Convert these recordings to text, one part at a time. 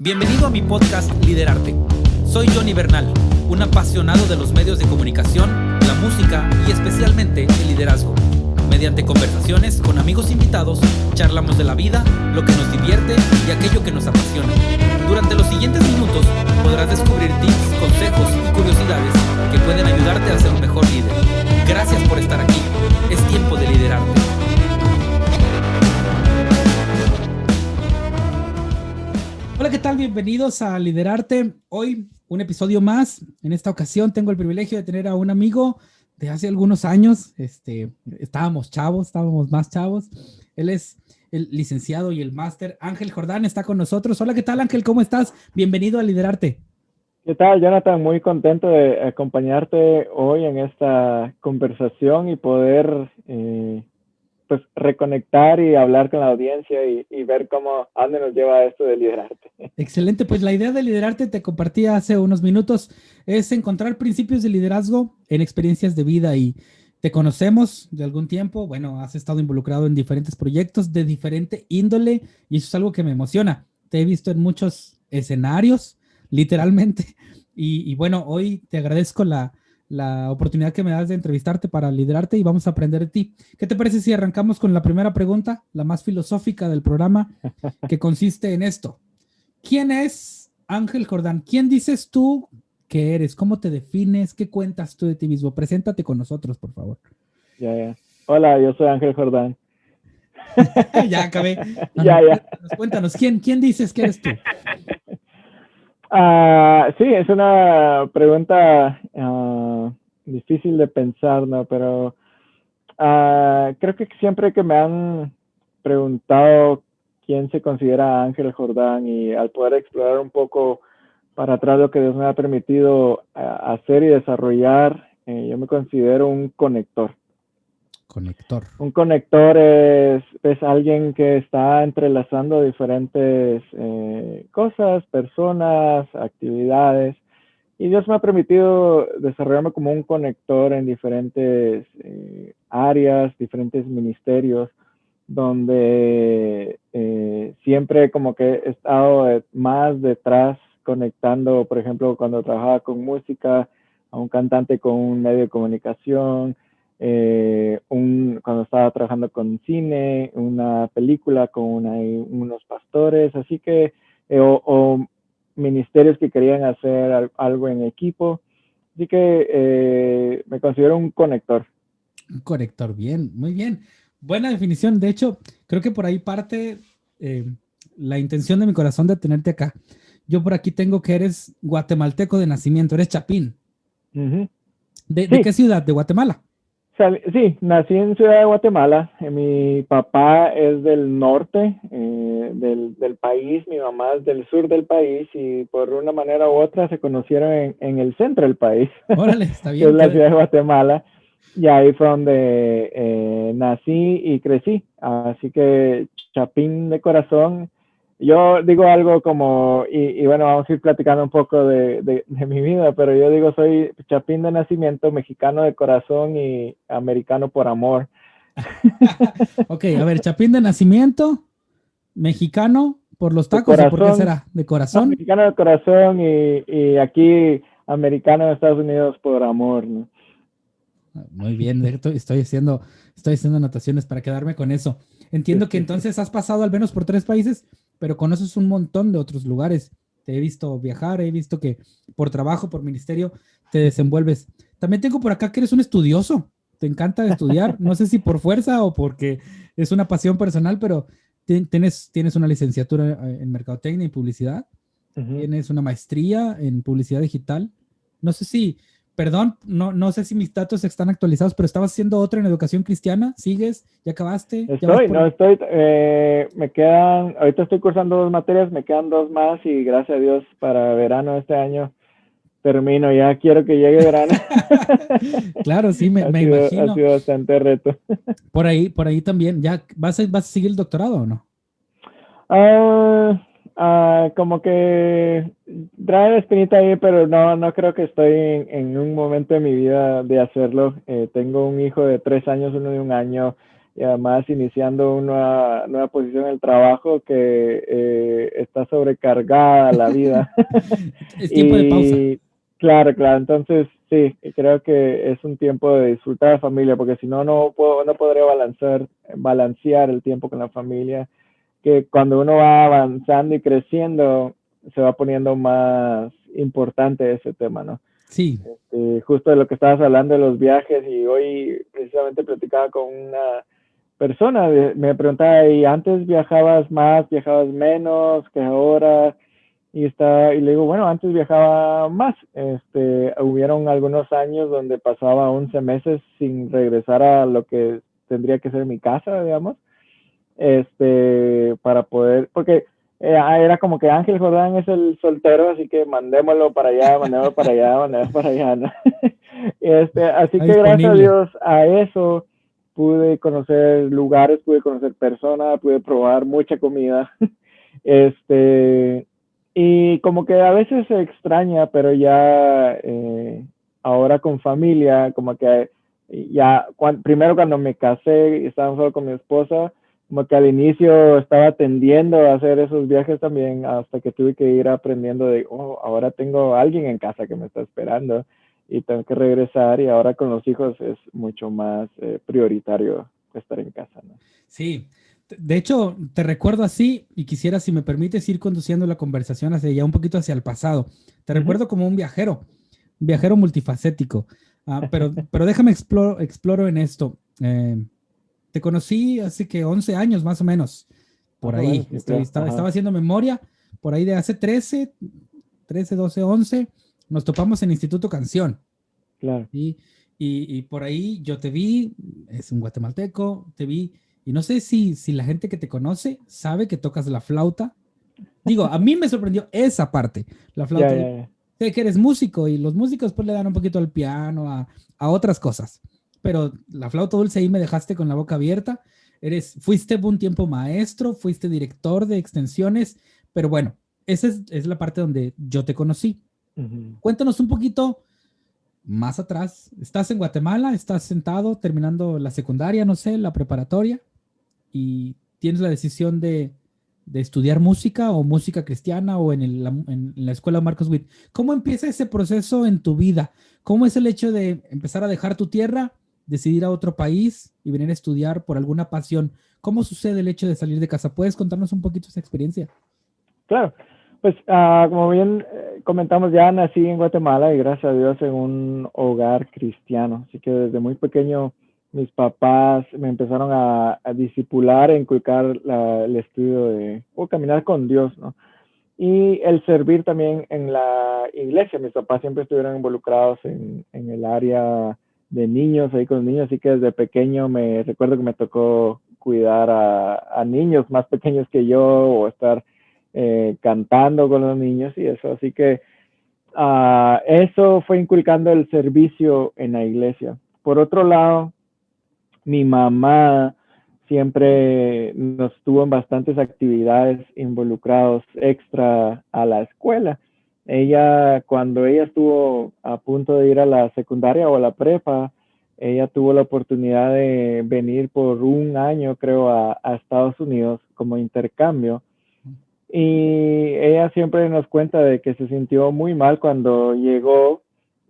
Bienvenido a mi podcast Liderarte. Soy Johnny Bernal, un apasionado de los medios de comunicación, la música y especialmente el liderazgo. Mediante conversaciones con amigos invitados, charlamos de la vida, lo que nos divierte y aquello que nos apasiona. Durante los siguientes minutos podrás descubrir tips, consejos y curiosidades que pueden ayudarte a ser un mejor líder. Gracias por estar aquí. Es tiempo de liderarte. Hola, ¿qué tal? Bienvenidos a Liderarte. Hoy un episodio más. En esta ocasión tengo el privilegio de tener a un amigo de hace algunos años. Estábamos más chavos. Él es el licenciado y el máster Ángel Jordán, está con nosotros. Hola, ¿qué tal, Ángel? ¿Cómo estás? Bienvenido a Liderarte. ¿Qué tal, Jonathan? Muy contento de acompañarte hoy en esta conversación y poder pues reconectar y hablar con la audiencia y ver a dónde nos lleva esto de liderarte. Excelente, pues la idea de Liderarte, te compartí hace unos minutos, es encontrar principios de liderazgo en experiencias de vida y te conocemos de algún tiempo. Bueno, has estado involucrado en diferentes proyectos de diferente índole y eso es algo que me emociona. Te he visto en muchos escenarios, literalmente, y bueno, hoy te agradezco la oportunidad que me das de entrevistarte para Liderarte y vamos a aprender de ti. ¿Qué te parece si arrancamos con la primera pregunta, la más filosófica del programa, que consiste en esto? ¿Quién es Ángel Jordán? ¿Quién dices tú que eres? ¿Cómo te defines? ¿Qué cuentas tú de ti mismo? Preséntate con nosotros, por favor. Ya. Hola, yo soy Ángel Jordán. Ya acabé. Ya. Cuéntanos, ¿quién dices que eres tú? Sí, es una pregunta difícil de pensar, ¿no? Pero creo que siempre que me han preguntado quién se considera Ángel Jordán y al poder explorar un poco para atrás lo que Dios me ha permitido hacer y desarrollar, yo me considero un conector. Un conector es alguien que está entrelazando diferentes cosas, personas, actividades. Y Dios me ha permitido desarrollarme como un conector en diferentes áreas, diferentes ministerios, donde siempre como que he estado más detrás conectando, por ejemplo, cuando trabajaba con música, a un cantante con un medio de comunicación, cuando estaba trabajando con cine, una película con unos pastores, así que, o ministerios que querían hacer algo en equipo. Así que me considero un conector. Un conector, bien, muy bien. Buena definición. De hecho, creo que por ahí parte la intención de mi corazón de tenerte acá. Yo por aquí tengo que eres guatemalteco de nacimiento, eres chapín. Uh-huh. ¿De qué ciudad? ¿De Guatemala? Sí, nací en Ciudad de Guatemala. Mi papá es del norte del país, mi mamá es del sur del país y por una manera u otra se conocieron en el centro del país. Órale, está bien. Que es la ciudad de Guatemala. Y ahí fue donde nací y crecí. Así que chapín de corazón. Yo digo algo como, y bueno, vamos a ir platicando un poco de mi vida, pero yo digo soy chapín de nacimiento, mexicano de corazón y americano por amor. Ok, a ver, chapín de nacimiento, mexicano por los tacos, ¿o por qué será? ¿De corazón? No, mexicano de corazón y aquí americano de Estados Unidos por amor, ¿no? Muy bien, estoy haciendo anotaciones para quedarme con eso. Entiendo que entonces has pasado al menos por 3 países, pero conoces un montón de otros lugares. Te he visto viajar, he visto que por trabajo, por ministerio, te desenvuelves. También tengo por acá que eres un estudioso. Te encanta estudiar. No sé si por fuerza o porque es una pasión personal, pero tienes una licenciatura en mercadotecnia y publicidad. Uh-huh. Tienes una maestría en publicidad digital. No sé si... Perdón, no sé si mis datos están actualizados, pero estabas haciendo otra en educación cristiana. ¿Sigues? ¿Ya acabaste? Me quedan, ahorita estoy cursando 2 materias, me quedan 2 más y gracias a Dios para verano este año termino, ya quiero que llegue verano. Claro, sí, me imagino. Ha sido bastante reto. Por ahí también, ¿ya vas a seguir el doctorado o no? Como que trae la espinita ahí, pero no creo que estoy en un momento de mi vida de hacerlo. Tengo un hijo de 3 años, uno de 1 año. y además iniciando una nueva posición en el trabajo que está sobrecargada la vida. Es tiempo de pausa. Y claro, claro, entonces sí, creo que es un tiempo de disfrutar de familia, porque si no, no podría balancear el tiempo con la familia, que cuando uno va avanzando y creciendo, se va poniendo más importante ese tema, ¿no? Sí. Justo de lo que estabas hablando de los viajes, y hoy precisamente platicaba con una persona, me preguntaba, ¿y antes viajabas más, viajabas menos que ahora? Y le digo, bueno, antes viajaba más. Hubieron algunos años donde pasaba 11 meses sin regresar a lo que tendría que ser mi casa, digamos, para poder, porque era como que Ángel Jordán es el soltero, así que mandémoslo para allá, mandémoslo para allá, mandémoslo para allá, ¿no? Así Está que gracias a disponible. Dios a eso pude conocer lugares, pude conocer personas, pude probar mucha comida. este, y como que a veces se extraña, pero ya ahora con familia, como que ya, primero cuando me casé y estaba solo con mi esposa, como que al inicio estaba tendiendo a hacer esos viajes también, hasta que tuve que ir aprendiendo de, oh, ahora tengo a alguien en casa que me está esperando y tengo que regresar, y ahora con los hijos es mucho más prioritario estar en casa, ¿no? Sí. De hecho, te recuerdo así y quisiera, si me permites, ir conduciendo la conversación hacia ya un poquito hacia el pasado. Te Ujú. recuerdo como un viajero multifacético. Pero déjame exploro en esto. Te conocí hace que 11 años más o menos, por Más o menos, ahí. yo creo. Estaba Ajá, haciendo memoria, por ahí de hace 12, 11, nos topamos en Instituto Canción. claro. ¿Sí? Y por ahí yo te vi, es un guatemalteco, te vi, y no sé si la gente que te conoce sabe que tocas la flauta. Digo, a mí me sorprendió esa parte, la Ya, flauta. ya, ya. Sé que eres músico y los músicos pues le dan un poquito al piano, a otras cosas. Pero la flauta dulce ahí me dejaste con la boca abierta. Fuiste un tiempo maestro, fuiste director de extensiones, pero bueno, esa es la parte donde yo te conocí. Ujú. Cuéntanos un poquito más atrás. ¿Estás en Guatemala? ¿Estás sentado terminando la secundaria, no sé, la preparatoria? Y tienes la decisión de estudiar música o música cristiana o en la escuela Marcos Witt. ¿Cómo empieza ese proceso en tu vida? ¿Cómo es el hecho de empezar a dejar tu tierra, decidir a otro país y venir a estudiar por alguna pasión? ¿Cómo sucede el hecho de salir de casa? ¿Puedes contarnos un poquito esa experiencia? Claro, pues como bien comentamos, ya nací en Guatemala y gracias a Dios en un hogar cristiano. Así que desde muy pequeño mis papás me empezaron a discipular, a inculcar el estudio o caminar con Dios, ¿no? Y el servir también en la iglesia. Mis papás siempre estuvieron involucrados en el área de niños, ahí con los niños, así que desde pequeño me recuerdo que me tocó cuidar a niños más pequeños que yo, o estar cantando con los niños y eso. Así que eso fue inculcando el servicio en la iglesia. Por otro lado, mi mamá siempre nos tuvo en bastantes actividades involucrados extra a la escuela. Cuando ella estuvo a punto de ir a la secundaria o a la prepa, ella tuvo la oportunidad de venir por un año, creo, a Estados Unidos como intercambio. Y ella siempre nos cuenta de que se sintió muy mal cuando llegó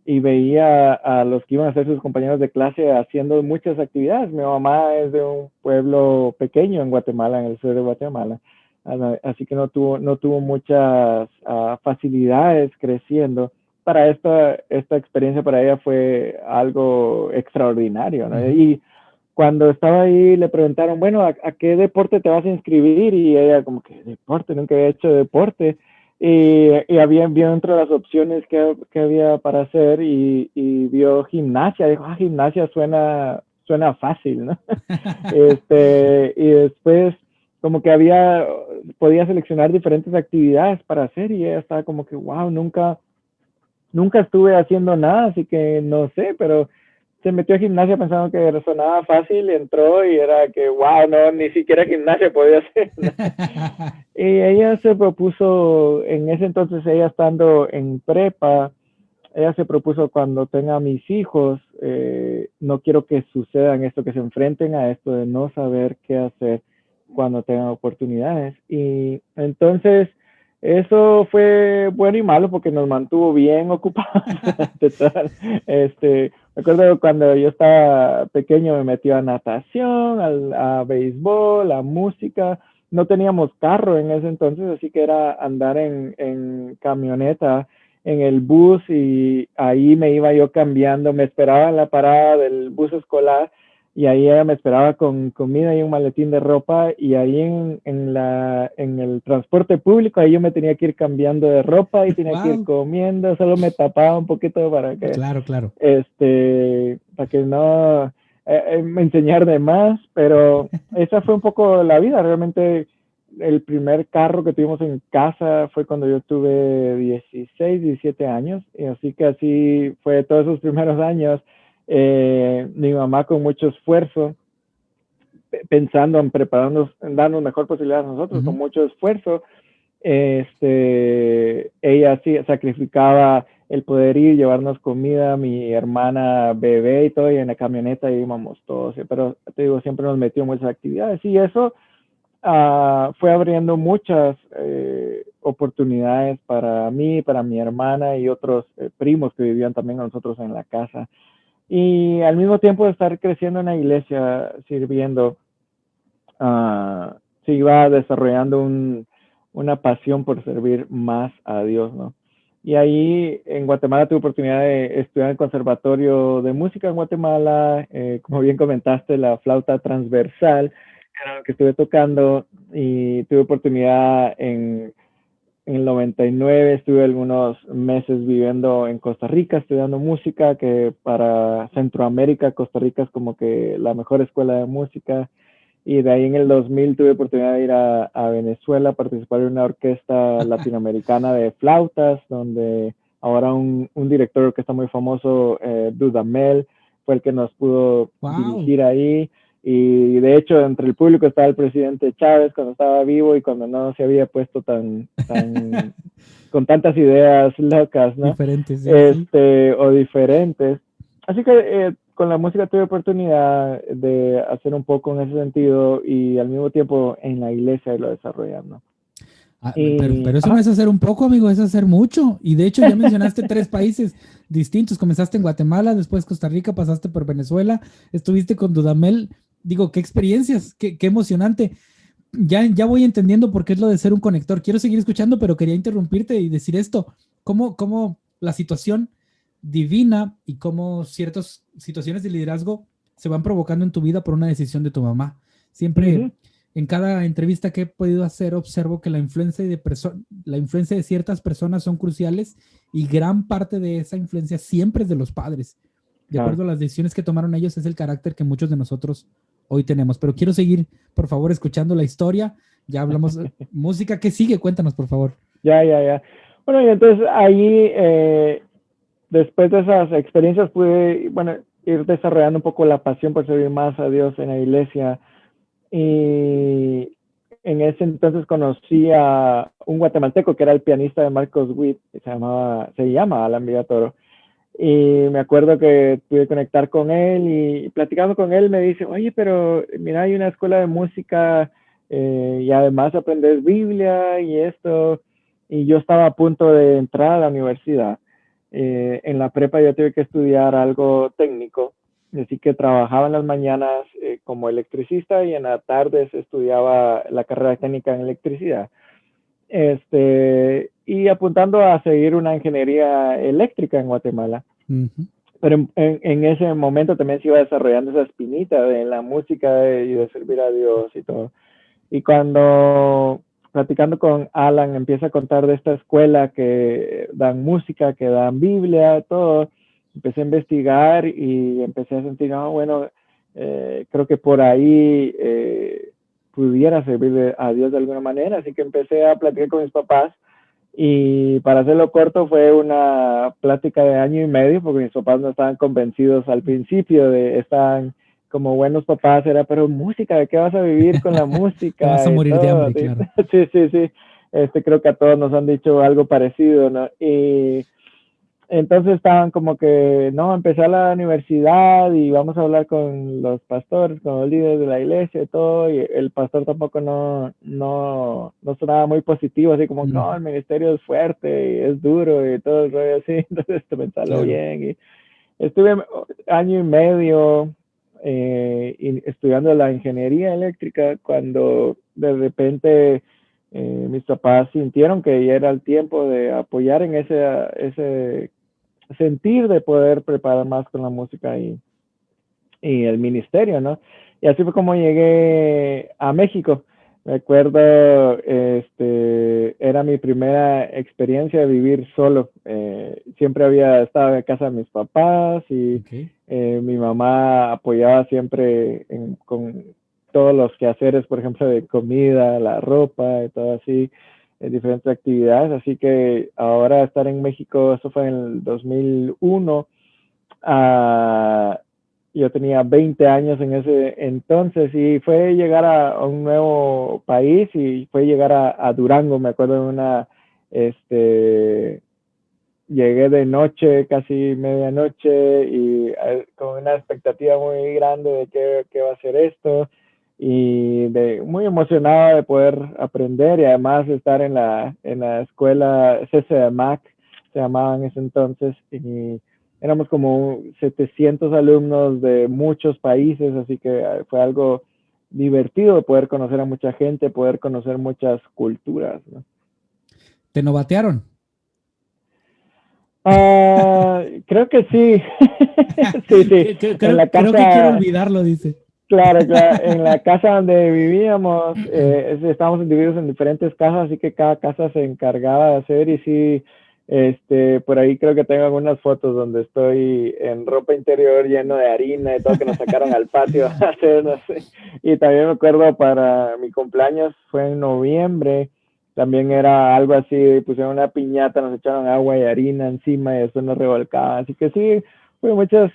y veía a los que iban a ser sus compañeros de clase haciendo muchas actividades. Mi mamá es de un pueblo pequeño en Guatemala, en el sur de Guatemala, así que no tuvo muchas facilidades creciendo. Para esta experiencia para ella fue algo extraordinario, ¿no? Ujú. Y cuando estaba ahí le preguntaron, bueno, ¿a qué deporte te vas a inscribir? Y ella como que, deporte, nunca había hecho deporte. Vio entre las opciones que había para hacer, y vio gimnasia. Dijo, gimnasia suena fácil, ¿no? Y después como que podía seleccionar diferentes actividades para hacer, y ella estaba como que, wow, nunca estuve haciendo nada, así que no sé, pero se metió a gimnasia pensando que sonaba fácil, entró y era que, wow, no, ni siquiera gimnasia podía hacer, ¿no? Y ella se propuso, en ese entonces, ella estando en prepa, ella se propuso, cuando tenga mis hijos, no quiero que sucedan esto, que se enfrenten a esto de no saber qué hacer cuando tengan oportunidades. Y entonces eso fue bueno y malo porque nos mantuvo bien ocupados. Me acuerdo cuando yo estaba pequeño me metí a natación, a béisbol, a música. No teníamos carro en ese entonces, así que era andar en camioneta, en el bus, y ahí me iba yo cambiando. Me esperaba en la parada del bus escolar y ahí ella me esperaba con comida y un maletín de ropa, y ahí en el transporte público, ahí yo me tenía que ir cambiando de ropa y tenía que ir Wow. comiendo, solo me tapaba un poquito Claro, claro. para que no me enseñar de más, pero esa fue un poco la vida. Realmente el primer carro que tuvimos en casa fue cuando yo tuve 16, 17 años, y así que así fue todos esos primeros años. Mi mamá con mucho esfuerzo, pensando en prepararnos, en darnos mejor posibilidad a nosotros, con mucho esfuerzo, ella sí sacrificaba el poder ir, llevarnos comida, mi hermana bebé y todo, y en la camioneta íbamos todos, pero te digo, siempre nos metió muchas actividades, y eso fue abriendo muchas oportunidades para mí, para mi hermana y otros primos que vivían también con nosotros en la casa. Y al mismo tiempo de estar creciendo en la iglesia, sirviendo, se iba desarrollando una pasión por servir más a Dios, ¿no? Y ahí en Guatemala tuve oportunidad de estudiar en el Conservatorio de Música en Guatemala, como bien comentaste, la flauta transversal, era lo que estuve tocando, y tuve oportunidad en el 99, estuve algunos meses viviendo en Costa Rica estudiando música, que para Centroamérica, Costa Rica es como que la mejor escuela de música. Y de ahí en el 2000 tuve oportunidad de ir a Venezuela a participar en una orquesta latinoamericana de flautas, donde ahora un director que está muy famoso, Dudamel, fue el que nos pudo Wow. dirigir ahí. Y de hecho, entre el público estaba el presidente Chávez cuando estaba vivo y cuando no se había puesto con tantas ideas locas, ¿no? Diferentes, sí, sí. O diferentes. Así que con la música tuve oportunidad de hacer un poco en ese sentido, y al mismo tiempo en la iglesia irlo desarrollando. Pero eso no Ajá. es hacer un poco, amigo, es hacer mucho. Y de hecho ya mencionaste tres países distintos. Comenzaste en Guatemala, después Costa Rica, pasaste por Venezuela, estuviste con Dudamel. Digo, qué experiencias, qué emocionante. Ya voy entendiendo por qué es lo de ser un conector. Quiero seguir escuchando, pero quería interrumpirte y decir esto. ¿Cómo la situación divina y cómo ciertas situaciones de liderazgo se van provocando en tu vida por una decisión de tu mamá? Siempre Uh-huh. en cada entrevista que he podido hacer observo que la influencia de ciertas personas son cruciales, y gran parte de esa influencia siempre es de los padres. De Claro. acuerdo a las decisiones que tomaron ellos, es el carácter que muchos de nosotros hoy tenemos. Pero quiero seguir, por favor, escuchando la historia. Ya hablamos de música. ¿Qué sigue? Cuéntanos, por favor. Ya. Bueno, y entonces ahí, después de esas experiencias, pude, bueno, ir desarrollando un poco la pasión por servir más a Dios en la iglesia. Y en ese entonces conocí a un guatemalteco que era el pianista de Marcos Witt, que se llama Alan Villatoro. Y me acuerdo que pude conectar con él, y platicando con él me dice, oye, pero mira, hay una escuela de música, y además aprendes Biblia y esto. Y yo estaba a punto de entrar a la universidad. En la prepa yo tuve que estudiar algo técnico, así que trabajaba en las mañanas como electricista, y en las tardes estudiaba la carrera técnica en electricidad. Y apuntando a seguir una ingeniería eléctrica en Guatemala. Uh-huh. Pero en ese momento también se iba desarrollando esa espinita de la música y de servir a Dios y todo. Y cuando platicando con Alan empieza a contar de esta escuela que dan música, que dan Biblia, todo, empecé a investigar y empecé a sentir, bueno, creo que por ahí pudiera servir a Dios de alguna manera. Así que empecé a platicar con mis papás, y para hacerlo corto fue una plática de año y medio, porque mis papás no estaban convencidos al principio, estaban como buenos papás, era, pero música, ¿de qué vas a vivir con la Te vas a música y morir de todo? hambre, claro. Sí. Creo que a todos nos han dicho algo parecido, ¿no? Y entonces estaban como que, no, empecé a la universidad y vamos a hablar con los pastores, con los líderes de la iglesia y todo, y el pastor tampoco no sonaba muy positivo, así como, no, el ministerio es fuerte y es duro y todo el rollo así, entonces pensarlo Claro. bien. Y estuve año y medio estudiando la ingeniería eléctrica cuando de repente mis papás sintieron que ya era el tiempo de apoyar en ese sentir de poder preparar más con la música y el ministerio, ¿no? Y así fue como llegué a México. Me acuerdo, era mi primera experiencia de vivir solo. Siempre había estado en casa de mis papás y Okay. mi mamá apoyaba siempre con todos los quehaceres, por ejemplo, de comida, la ropa y todo así, diferentes actividades. Así que ahora estar en México, eso fue en el 2001. Uh, yo tenía 20 años en ese entonces y fue llegar a un nuevo país y fue llegar a Durango. Me acuerdo de llegué de noche, casi medianoche, y con una expectativa muy grande de qué va a ser esto, y muy emocionado de poder aprender y además estar en la escuela CCMAC, se llamaba en ese entonces, y éramos como 700 alumnos de muchos países, así que fue algo divertido poder conocer a mucha gente, poder conocer muchas culturas, ¿no? ¿Te novatearon? Creo que sí. Sí, sí. En la Creo que quiero casa, olvidarlo, dice. claro, claro, en la casa donde vivíamos, estábamos divididos en diferentes casas, así que cada casa se encargaba de hacer y sí, por ahí creo que tengo algunas fotos donde estoy en ropa interior lleno de harina y todo que nos sacaron al patio a hacer, no sé. Y también me acuerdo para mi cumpleaños fue en noviembre, también era algo así, pusieron una piñata, nos echaron agua y harina encima y después nos revolcaban, así que sí, fue muchas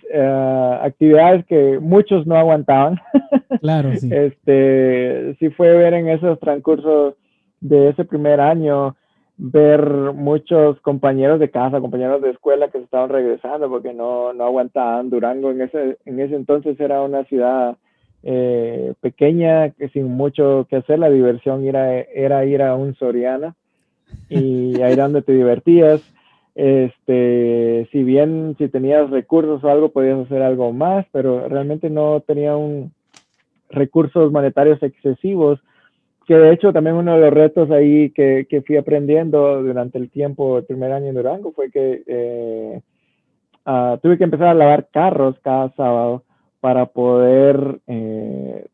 actividades que muchos no aguantaban. Claro, sí. Sí fue ver en esos transcursos de ese primer año, ver muchos compañeros de casa, compañeros de escuela que se estaban regresando porque no aguantaban. Durango en ese entonces era una ciudad pequeña, que sin mucho que hacer, la diversión era ir a un Soriana y ahí era donde te divertías. Si bien si tenías recursos o algo, podías hacer algo más, pero realmente no tenía recursos monetarios excesivos, que de hecho también uno de los retos ahí que fui aprendiendo durante el tiempo, el primer año en Durango, fue que tuve que empezar a lavar carros cada sábado para poder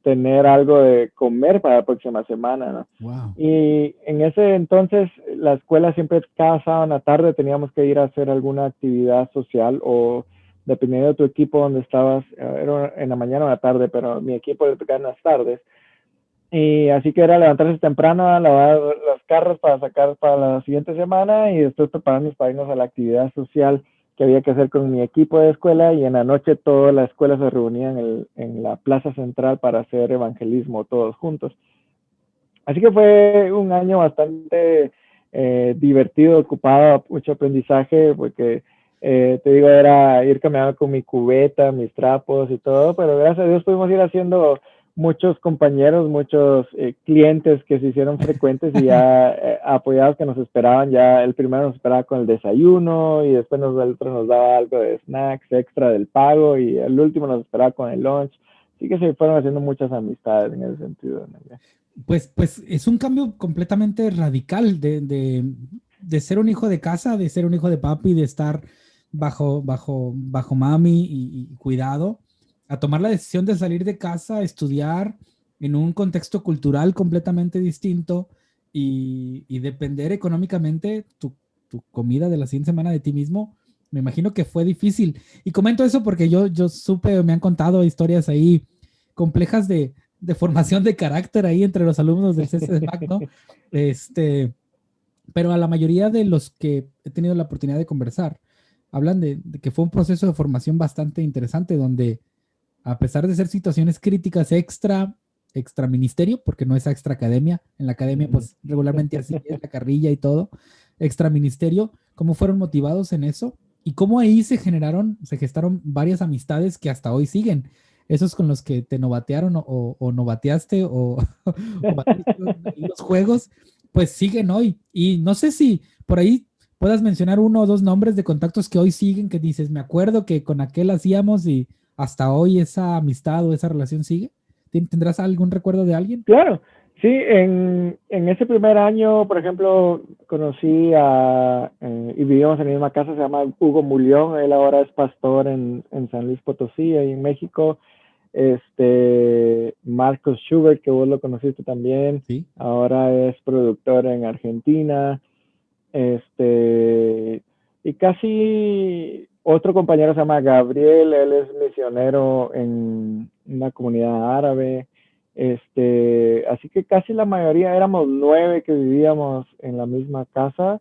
tener algo de comer para la próxima semana, ¿no? Wow. Y en ese entonces la escuela siempre cada sábado en la tarde teníamos que ir a hacer alguna actividad social o dependiendo de tu equipo donde estabas, era en la mañana o en la tarde, pero mi equipo le tocaba en las tardes. Y así que era levantarse temprano a lavar los carros para sacar para la siguiente semana y después prepararnos para irnos a la actividad social que había que hacer con mi equipo de escuela, y en la noche toda la escuela se reunía en la plaza central para hacer evangelismo todos juntos. Así que fue un año bastante divertido, ocupado, mucho aprendizaje, porque te digo, era ir caminando con mi cubeta, mis trapos y todo, pero gracias a Dios pudimos ir haciendo muchos compañeros, muchos clientes que se hicieron frecuentes y ya apoyados que nos esperaban. Ya el primero nos esperaba con el desayuno y después el otro nos daba algo de snacks extra del pago y el último nos esperaba con el lunch. Así que se fueron haciendo muchas amistades en ese sentido, ¿no? Pues es un cambio completamente radical de ser un hijo de casa, de ser un hijo de papi, de estar bajo mami y cuidado, a tomar la decisión de salir de casa, estudiar en un contexto cultural completamente distinto y depender económicamente tu comida de la siguiente semana de ti mismo. Me imagino que fue difícil. Y comento eso porque yo supe, me han contado historias ahí complejas de formación de carácter ahí entre los alumnos del CCSMAC, ¿no? Pero a la mayoría de los que he tenido la oportunidad de conversar, hablan de que fue un proceso de formación bastante interesante, donde a pesar de ser situaciones críticas extra ministerio, porque no es extra academia, en la academia pues regularmente así es la carrilla y todo, extra ministerio, ¿cómo fueron motivados en eso? y cómo ahí se gestaron varias amistades que hasta hoy siguen. Esos con los que te novatearon o novateaste o batiste en los juegos, pues siguen hoy. Y no sé si por ahí puedas mencionar uno o dos nombres de contactos que hoy siguen, que dices, me acuerdo que con aquel hacíamos y hasta hoy esa amistad o esa relación sigue. ¿Tendrás algún recuerdo de alguien? Claro, sí, en ese primer año, por ejemplo, conocí y vivíamos en la misma casa, se llama Hugo Mulión, él ahora es pastor en San Luis Potosí, ahí en México. Marcos Schubert, que vos lo conociste también, Sí. ahora es productor en Argentina. Y casi otro compañero se llama Gabriel, él es misionero en una comunidad árabe. Así que casi la mayoría, éramos 9 que vivíamos en la misma casa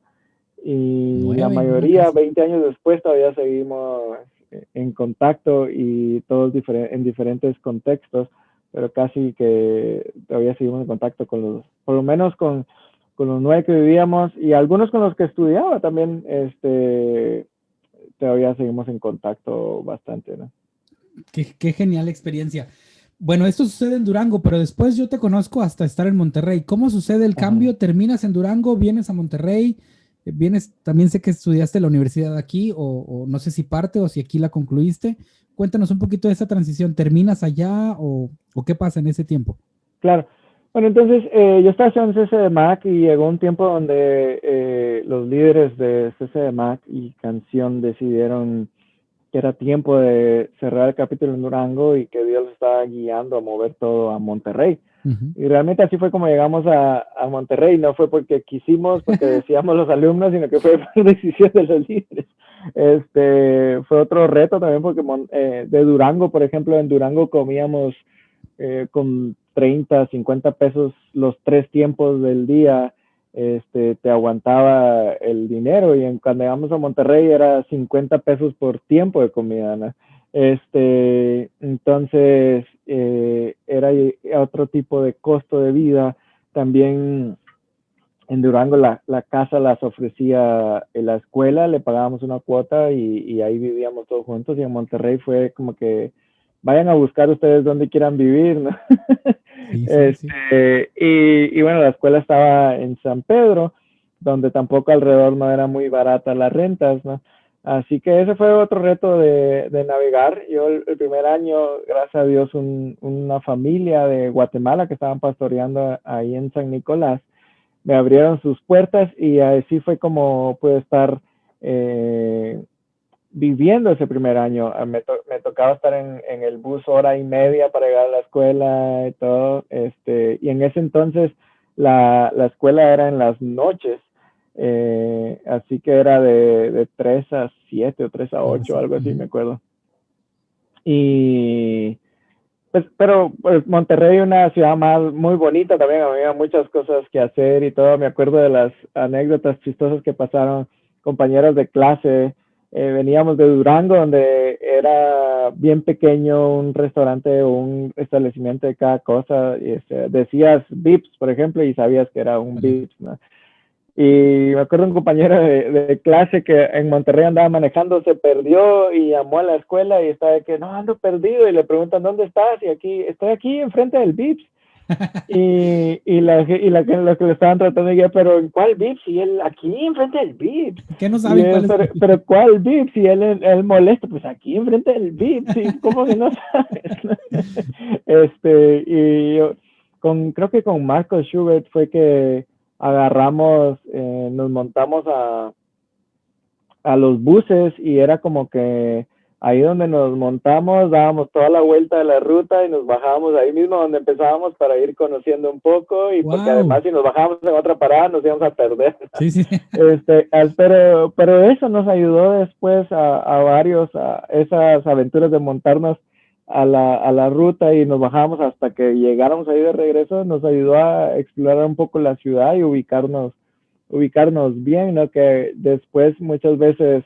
y la 9 en una mayoría, casa. 20 años después, todavía seguimos en contacto y todos en diferentes contextos, pero casi que todavía seguimos en contacto por lo menos con los 9 que vivíamos y algunos con los que estudiaba también, todavía seguimos en contacto bastante, ¿no? Qué genial experiencia. Bueno, esto sucede en Durango, pero después yo te conozco hasta estar en Monterrey. ¿Cómo sucede el Ajá. cambio? ¿Terminas en Durango, vienes a Monterrey? Vienes, también sé que estudiaste la universidad aquí, o no sé si parte o si aquí la concluiste. Cuéntanos un poquito de esa transición. ¿Terminas allá o qué pasa en ese tiempo? Claro. Bueno, entonces yo estaba haciendo CCDMAC y llegó un tiempo donde los líderes de CCDMAC y Canción decidieron que era tiempo de cerrar el capítulo en Durango y que Dios estaba guiando a mover todo a Monterrey. Ujú. Y realmente así fue como llegamos a Monterrey, no fue porque quisimos, porque decíamos los alumnos, sino que fue por decisión de los líderes. Fue otro reto también porque de Durango, por ejemplo, en Durango comíamos con 30, 50 pesos los 3 tiempos del día, te aguantaba el dinero y cuando llegamos a Monterrey era 50 pesos por tiempo de comida, ¿no? Entonces era otro tipo de costo de vida. También en Durango la casa las ofrecía en la escuela, le pagábamos una cuota y ahí vivíamos todos juntos y en Monterrey fue como que vayan a buscar ustedes donde quieran vivir, ¿no? Sí, sí, sí. Y bueno, la escuela estaba en San Pedro, donde tampoco alrededor no era muy barata las rentas, ¿no? Así que ese fue otro reto de navegar. Yo el primer año, gracias a Dios, una familia de Guatemala que estaban pastoreando ahí en San Nicolás, me abrieron sus puertas y así fue como pude estar viviendo ese primer año. Me tocaba estar en el bus hora y media para llegar a la escuela y todo. Y en ese entonces la escuela era en las noches. Así que era de 3 a 7 o 3 a Algo 8, así. algo así, Ujú. me acuerdo. Y pues, pero pues Monterrey es una ciudad muy bonita también, había muchas cosas que hacer y todo. Me acuerdo de las anécdotas chistosas que pasaron compañeros de clase. Veníamos de Durango, donde era bien pequeño un restaurante o un establecimiento de cada cosa. Y decías Vips, por ejemplo, y sabías que era un Vale. Vips, ¿no? Y me acuerdo un compañero de clase que en Monterrey andaba manejando, se perdió y llamó a la escuela y estaba de que no, ando perdido y le preguntan ¿dónde estás? Y aquí, estoy aquí enfrente del VIPS. Los que le estaban tratando de guiar, pero ¿en cuál VIPS? Y él, aquí enfrente del VIPS. ¿Qué no Y saben él, cuál es? pero ¿cuál VIPS? Y él molesto, pues aquí enfrente del VIPS. Y ¿cómo que no sabes? Y yo, creo que con Marcos Schubert fue que agarramos, nos montamos a los buses y era como que ahí donde nos montamos, dábamos toda la vuelta de la ruta y nos bajábamos ahí mismo donde empezábamos para ir conociendo un poco y porque ¡Wow! además si nos bajábamos en otra parada nos íbamos a perder. Sí, sí. Pero eso nos ayudó después a varios, a esas aventuras de montarnos a la ruta y nos bajamos hasta que llegáramos ahí de regreso, nos ayudó a explorar un poco la ciudad y ubicarnos bien, ¿no? Que después muchas veces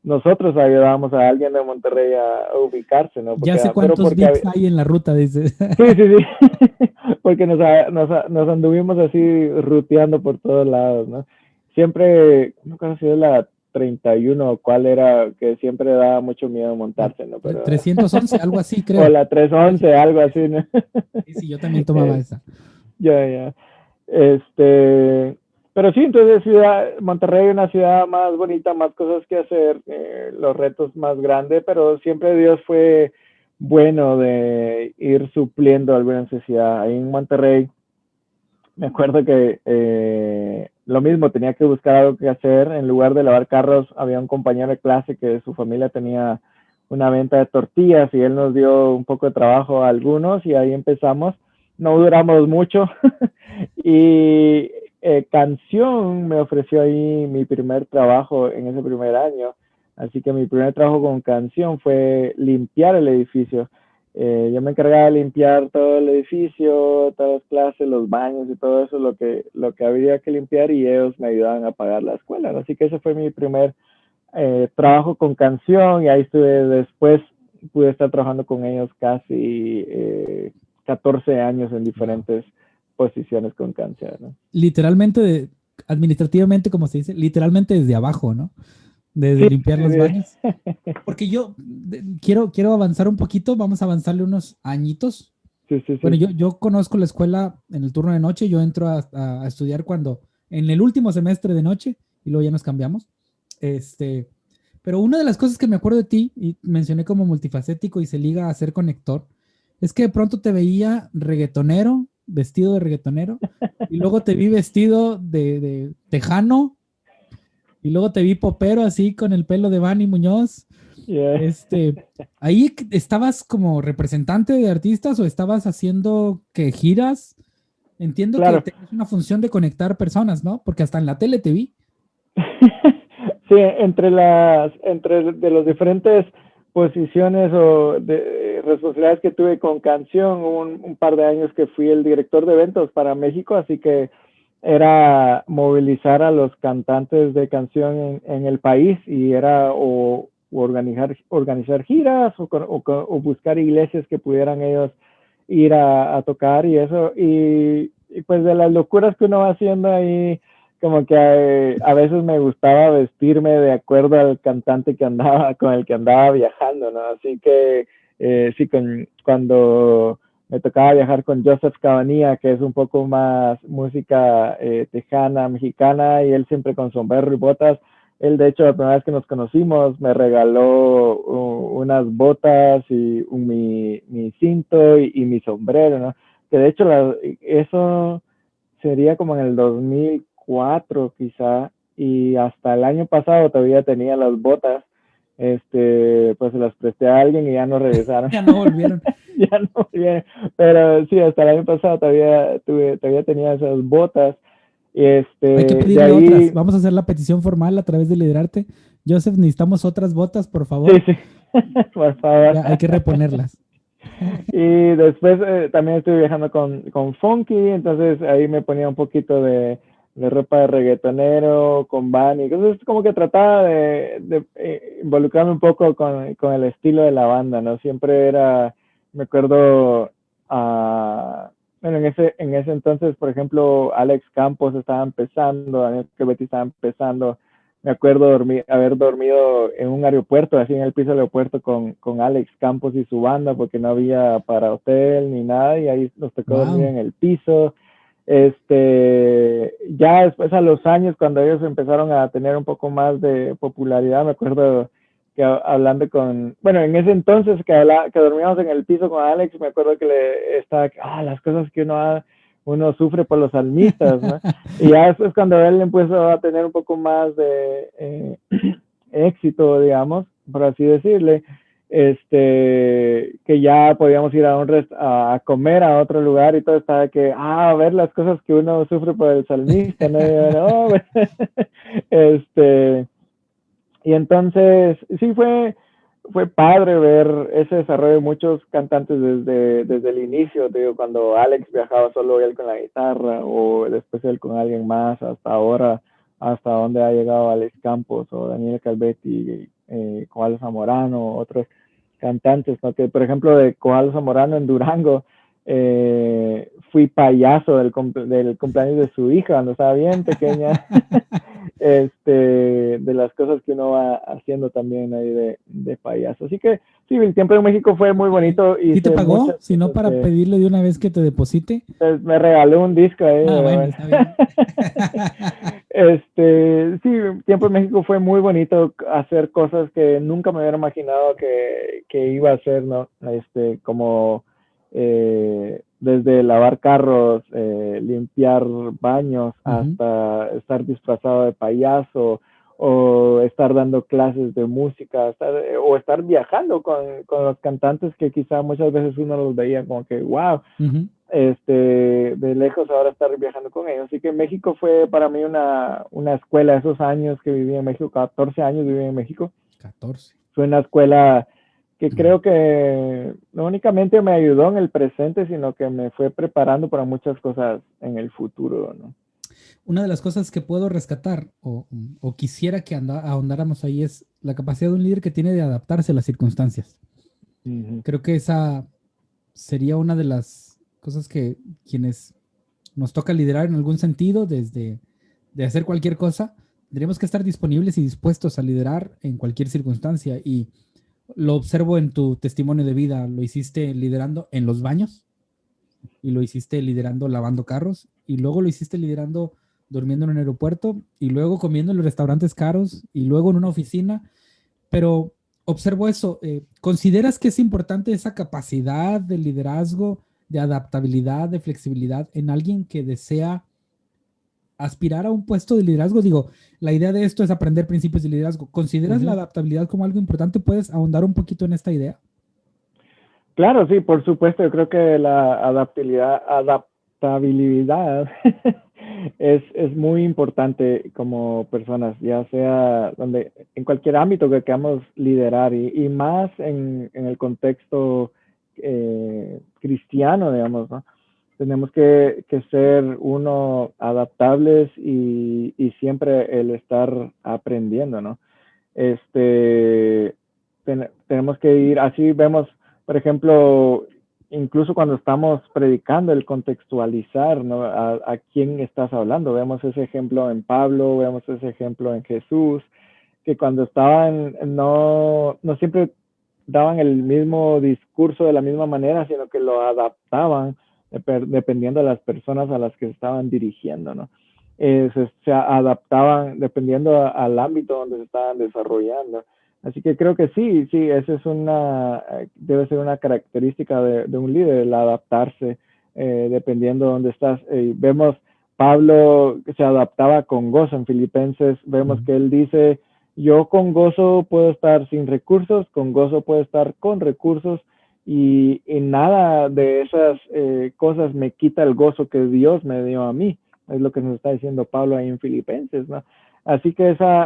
nosotros ayudábamos a alguien de Monterrey a ubicarse, ¿no? Ya sé Pero cuántos porque bits hay en la ruta, dice. sí, sí, sí, porque nos anduvimos así ruteando por todos lados, ¿no? Siempre, no conocido la 331, cuál era, que siempre daba mucho miedo montarse, ¿no? Pero, 311, algo así, o creo. la 311, algo así, ¿no? Sí, sí, yo también tomaba esa. Ya. Pero sí, entonces Monterrey es una ciudad más bonita, más cosas que hacer, los retos más grandes, pero siempre Dios fue bueno de ir supliendo alguna necesidad. Ahí en Monterrey me acuerdo que lo mismo, tenía que buscar algo que hacer. En lugar de lavar carros, había un compañero de clase que su familia tenía una venta de tortillas y él nos dio un poco de trabajo a algunos y ahí empezamos. No duramos mucho y Canción me ofreció ahí mi primer trabajo en ese primer año. Así que mi primer trabajo con Canción fue limpiar el edificio. Yo me encargaba de limpiar todo el edificio, todas las clases, los baños y todo eso, lo que había que limpiar, y ellos me ayudaban a pagar la escuela. Así que ese fue mi primer trabajo con Canción, y ahí estuve después, pude estar trabajando con ellos casi 14 años en Wow. diferentes posiciones con Canción, ¿no? Literalmente, administrativamente, como se dice, literalmente desde abajo, ¿no? Desde Sí, limpiar los baños. sí, Porque yo quiero avanzar un poquito, vamos a avanzarle unos añitos. sí, sí, Bueno, sí. yo conozco la escuela en el turno de noche, yo entro a estudiar cuando, en el último semestre de noche, y luego ya nos cambiamos. Este, pero una de las cosas que me acuerdo de ti, y mencioné como multifacético y se liga a ser conector, es que de pronto te veía reggaetonero, vestido de reggaetonero, y luego te vi vestido de tejano, y luego te vi popero así con el pelo de Bani Muñoz. Yeah. Este, ¿ahí estabas como representante de artistas o estabas haciendo que giras? Entiendo que Claro. tenías una función de conectar personas, ¿no? Porque hasta en la tele te vi. Sí, entre de las diferentes posiciones o de responsabilidades que tuve con Canción, un par de años que fui el director de eventos para México, así que era movilizar a los cantantes de Canción en el país, y era o organizar giras o buscar iglesias que pudieran ellos ir a tocar y eso, y pues de las locuras que uno va haciendo ahí, como que a veces me gustaba vestirme de acuerdo al cantante con el que andaba viajando, ¿no? Así que sí, cuando me tocaba viajar con Joseph Cabanilla, que es un poco más música tejana, mexicana, y él siempre con sombrero y botas. Él, de hecho, la primera vez que nos conocimos, me regaló unas botas y mi cinto y mi sombrero, ¿no? Que de hecho eso sería como en el 2004 quizá, y hasta el año pasado todavía tenía las botas, pues se las presté a alguien y ya no regresaron. Ya no volvieron. Ya no volvieron, pero sí, hasta el año pasado todavía tenía esas botas, y Hay que de pedirle otras. ahí, Vamos a hacer la petición formal a través de Liderarte. Joseph, necesitamos otras botas, por sí, favor. sí, por favor. Ya hay que reponerlas. Y después también estuve viajando con Funky, entonces ahí me ponía un poquito de ropa de reggaetonero, con Bunny, entonces como que trataba de involucrarme un poco con el estilo de la banda, ¿no? Siempre era, me acuerdo, bueno, en ese entonces, por ejemplo, Alex Campos estaba empezando, Daniel Betty estaba empezando. Me acuerdo haber dormido en un aeropuerto, así en el piso del aeropuerto con Alex Campos y su banda, porque no había para hotel ni nada, y ahí nos tocó dormir Wow. en el piso. Ya después, a los años, cuando ellos empezaron a tener un poco más de popularidad, me acuerdo que hablando bueno, en ese entonces que dormíamos en el piso con Alex, me acuerdo que estaba, las cosas que uno sufre por los salmistas, ¿no? Y ya después, cuando él empezó a tener un poco más de éxito, digamos, por así decirle, que ya podíamos ir a comer a otro lugar, y todo estaba que, a ver las cosas que uno sufre por el salmista, ¿no? Y, bueno, y entonces, sí, fue padre ver ese desarrollo de muchos cantantes desde el inicio, te digo, cuando Alex viajaba solo él con la guitarra, o después él con alguien más, hasta ahora, hasta donde ha llegado Alex Campos o Daniel Calvetti, Coalo Zamorano, otros cantantes, ¿no? Que por ejemplo de Coalo Zamorano en Durango, fui payaso del cumpleaños de su hija cuando estaba bien pequeña. De las cosas que uno va haciendo también ahí de payaso. Así que sí, el tiempo en México fue muy bonito. ¿Sí te Hice pagó? muchas Si no, cosas para que pedirle de una vez que te deposite. pues, me regaló un disco ahí. Ah, bueno, Bueno. está bien. Sí, el tiempo en México fue muy bonito, hacer cosas que nunca me hubiera imaginado que iba a hacer, ¿no? Como desde lavar carros, limpiar baños, hasta estar disfrazado de payaso, o estar dando clases de música, o estar viajando con los cantantes que quizá muchas veces uno los veía como que, wow, de lejos ahora estar viajando con ellos. Así que México fue para mí una escuela. Esos años que viví en México, 14 años viví en México. 14. Fue una escuela que creo que no únicamente me ayudó en el presente, sino que me fue preparando para muchas cosas en el futuro, ¿no? Una de las cosas que puedo rescatar o quisiera que ahondáramos ahí es la capacidad de un líder que tiene de adaptarse a las circunstancias. Creo que esa sería una de las cosas que quienes nos toca liderar en algún sentido, desde de hacer cualquier cosa, tendríamos que estar disponibles y dispuestos a liderar en cualquier circunstancia. Y lo observo en tu testimonio de vida. Lo hiciste liderando en los baños, y lo hiciste liderando lavando carros, y luego lo hiciste liderando durmiendo en un aeropuerto, y luego comiendo en los restaurantes caros, y luego en una oficina. Pero observo eso. ¿Consideras que es importante esa capacidad de liderazgo, de adaptabilidad, de flexibilidad en alguien que desea aspirar a un puesto de liderazgo? Digo, la idea de esto es aprender principios de liderazgo. ¿Consideras la adaptabilidad como algo importante? ¿Puedes ahondar un poquito en esta idea? Claro, sí, por supuesto. Yo creo que la adaptabilidad es muy importante como personas, ya sea en cualquier ámbito que queramos liderar, y más en el contexto cristiano, digamos, ¿no? Tenemos que ser adaptables, y siempre el estar aprendiendo, ¿no? Tenemos que ir, así vemos, por ejemplo, incluso cuando estamos predicando, el contextualizar, ¿no? A quién estás hablando. Vemos ese ejemplo en Pablo, vemos ese ejemplo en Jesús, que cuando estaban, no siempre daban el mismo discurso de la misma manera, sino que lo adaptaban dependiendo de las personas a las que se estaban dirigiendo, ¿no? Se adaptaban dependiendo al ámbito donde se estaban desarrollando. Así que creo que sí, esa debe ser una característica de un líder, el adaptarse dependiendo de dónde estás. Vemos Pablo se adaptaba con gozo. En Filipenses vemos que él dice, yo con gozo puedo estar sin recursos, con gozo puedo estar con recursos, y nada de esas cosas me quita el gozo que Dios me dio a mí. Es lo que nos está diciendo Pablo ahí en Filipenses, ¿no? Así que esa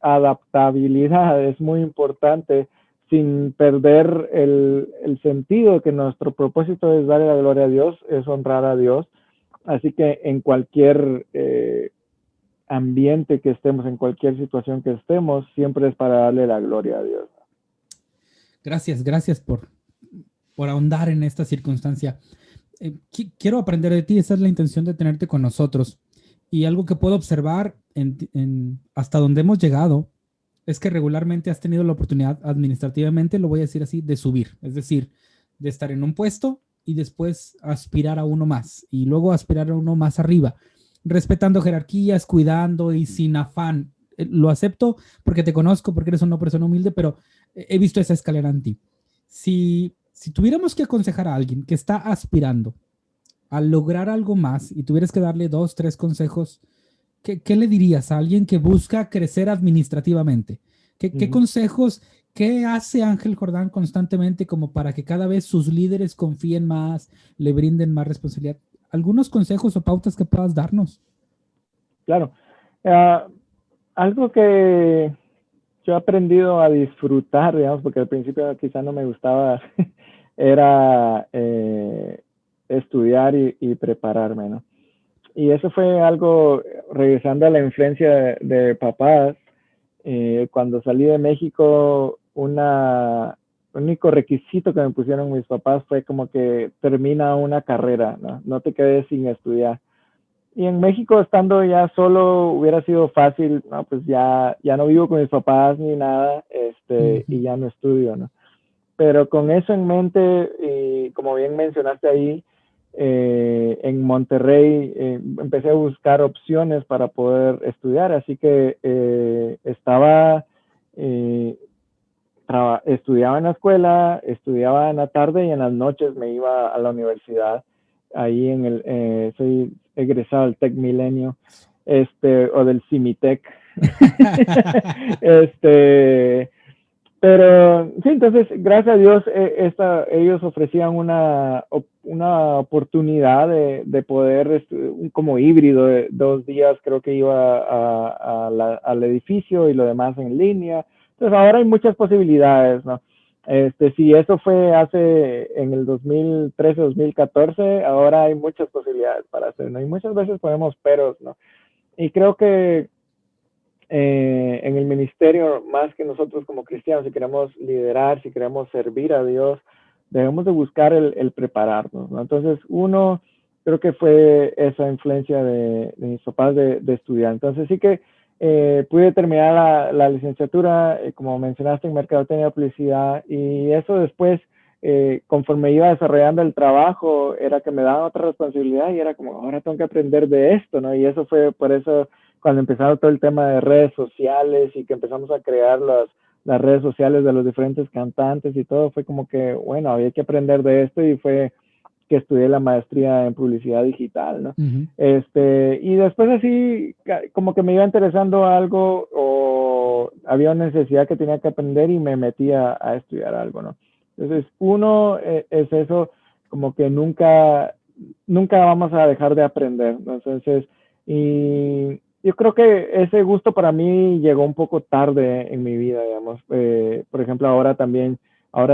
adaptabilidad es muy importante, sin perder el sentido que nuestro propósito es darle la gloria a Dios, es honrar a Dios. Así que en cualquier ambiente que estemos, en cualquier situación que estemos, siempre es para darle la gloria a Dios. Gracias por ahondar en esta circunstancia. Quiero aprender de ti, esa es la intención de tenerte con nosotros. Y algo que puedo observar hasta donde hemos llegado es que regularmente has tenido la oportunidad administrativamente, lo voy a decir así, de subir. Es decir, de estar en un puesto y después aspirar a uno más, y luego aspirar a uno más arriba, respetando jerarquías, cuidando y sin afán. Lo acepto porque te conozco, porque eres una persona humilde, pero he visto esa escalera en ti. Si tuviéramos que aconsejar a alguien que está aspirando a lograr algo más y tuvieras que darle 2, 3 consejos, ¿qué le dirías a alguien que busca crecer administrativamente? ¿Qué consejos, qué hace Ángel Jordán constantemente como para que cada vez sus líderes confíen más, le brinden más responsabilidad? ¿Algunos consejos o pautas que puedas darnos? Claro. Algo que yo he aprendido a disfrutar, digamos, porque al principio quizá no me gustaba, era estudiar y prepararme, ¿no? Y eso fue algo, regresando a la influencia de papás, cuando salí de México, una único requisito que me pusieron mis papás fue como que termina una carrera, ¿no? No te quedes sin estudiar. Y en México, estando ya solo, hubiera sido fácil, no, pues ya no vivo con mis papás ni nada, y ya no estudio, ¿no? Pero con eso en mente, y como bien mencionaste ahí, en Monterrey empecé a buscar opciones para poder estudiar, así que estudiaba en la escuela, estudiaba en la tarde y en las noches me iba a la universidad. Ahí soy egresado del Tec Milenio, o del Cimitec. Pero sí, entonces, gracias a Dios, ellos ofrecían una oportunidad de poder, como híbrido, de 2 días creo que iba al edificio y lo demás en línea. Entonces, ahora hay muchas posibilidades, ¿no? Si eso fue en el 2013, 2014, ahora hay muchas posibilidades para hacerlo, ¿no? Y muchas veces ponemos peros, ¿no? Y creo que en el ministerio, más que nosotros como cristianos, si queremos liderar, si queremos servir a Dios, debemos de buscar el prepararnos, ¿no? Entonces, creo que fue esa influencia de mis papás de estudiar. Entonces, sí que pude terminar la licenciatura, como mencionaste, en Mercadotecnia y Publicidad, y eso después, conforme iba desarrollando el trabajo, era que me daban otra responsabilidad y era como, ahora tengo que aprender de esto, ¿no? Y eso fue por eso cuando empezaron todo el tema de redes sociales y que empezamos a crear las redes sociales de los diferentes cantantes y todo, fue como que, bueno, había que aprender de esto y fue que estudié la maestría en publicidad digital, ¿no? Y después así, como que me iba interesando algo o había una necesidad que tenía que aprender y me metí a estudiar algo, ¿no? Entonces, es eso, como que nunca vamos a dejar de aprender, ¿no? Entonces, y yo creo que ese gusto para mí llegó un poco tarde en mi vida, digamos. Por ejemplo, ahora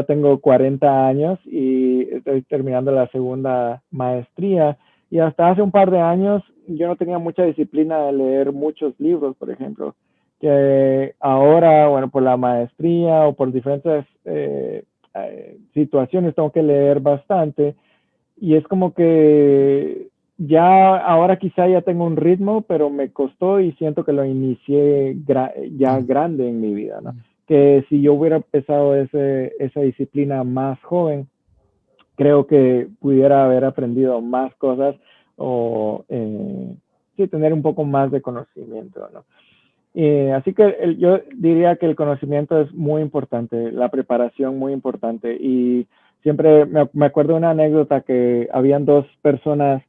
tengo 40 años y estoy terminando la segunda maestría y hasta hace un par de años yo no tenía mucha disciplina de leer muchos libros, por ejemplo, que ahora, bueno, por la maestría o por diferentes situaciones tengo que leer bastante y es como que ya ahora quizá ya tengo un ritmo, pero me costó y siento que lo inicié ya grande en mi vida, ¿no? Que si yo hubiera empezado esa disciplina más joven, creo que pudiera haber aprendido más cosas o sí, tener un poco más de conocimiento, ¿no? Así que yo diría que el conocimiento es muy importante, la preparación muy importante. Y siempre me acuerdo de una anécdota que habían 2 personas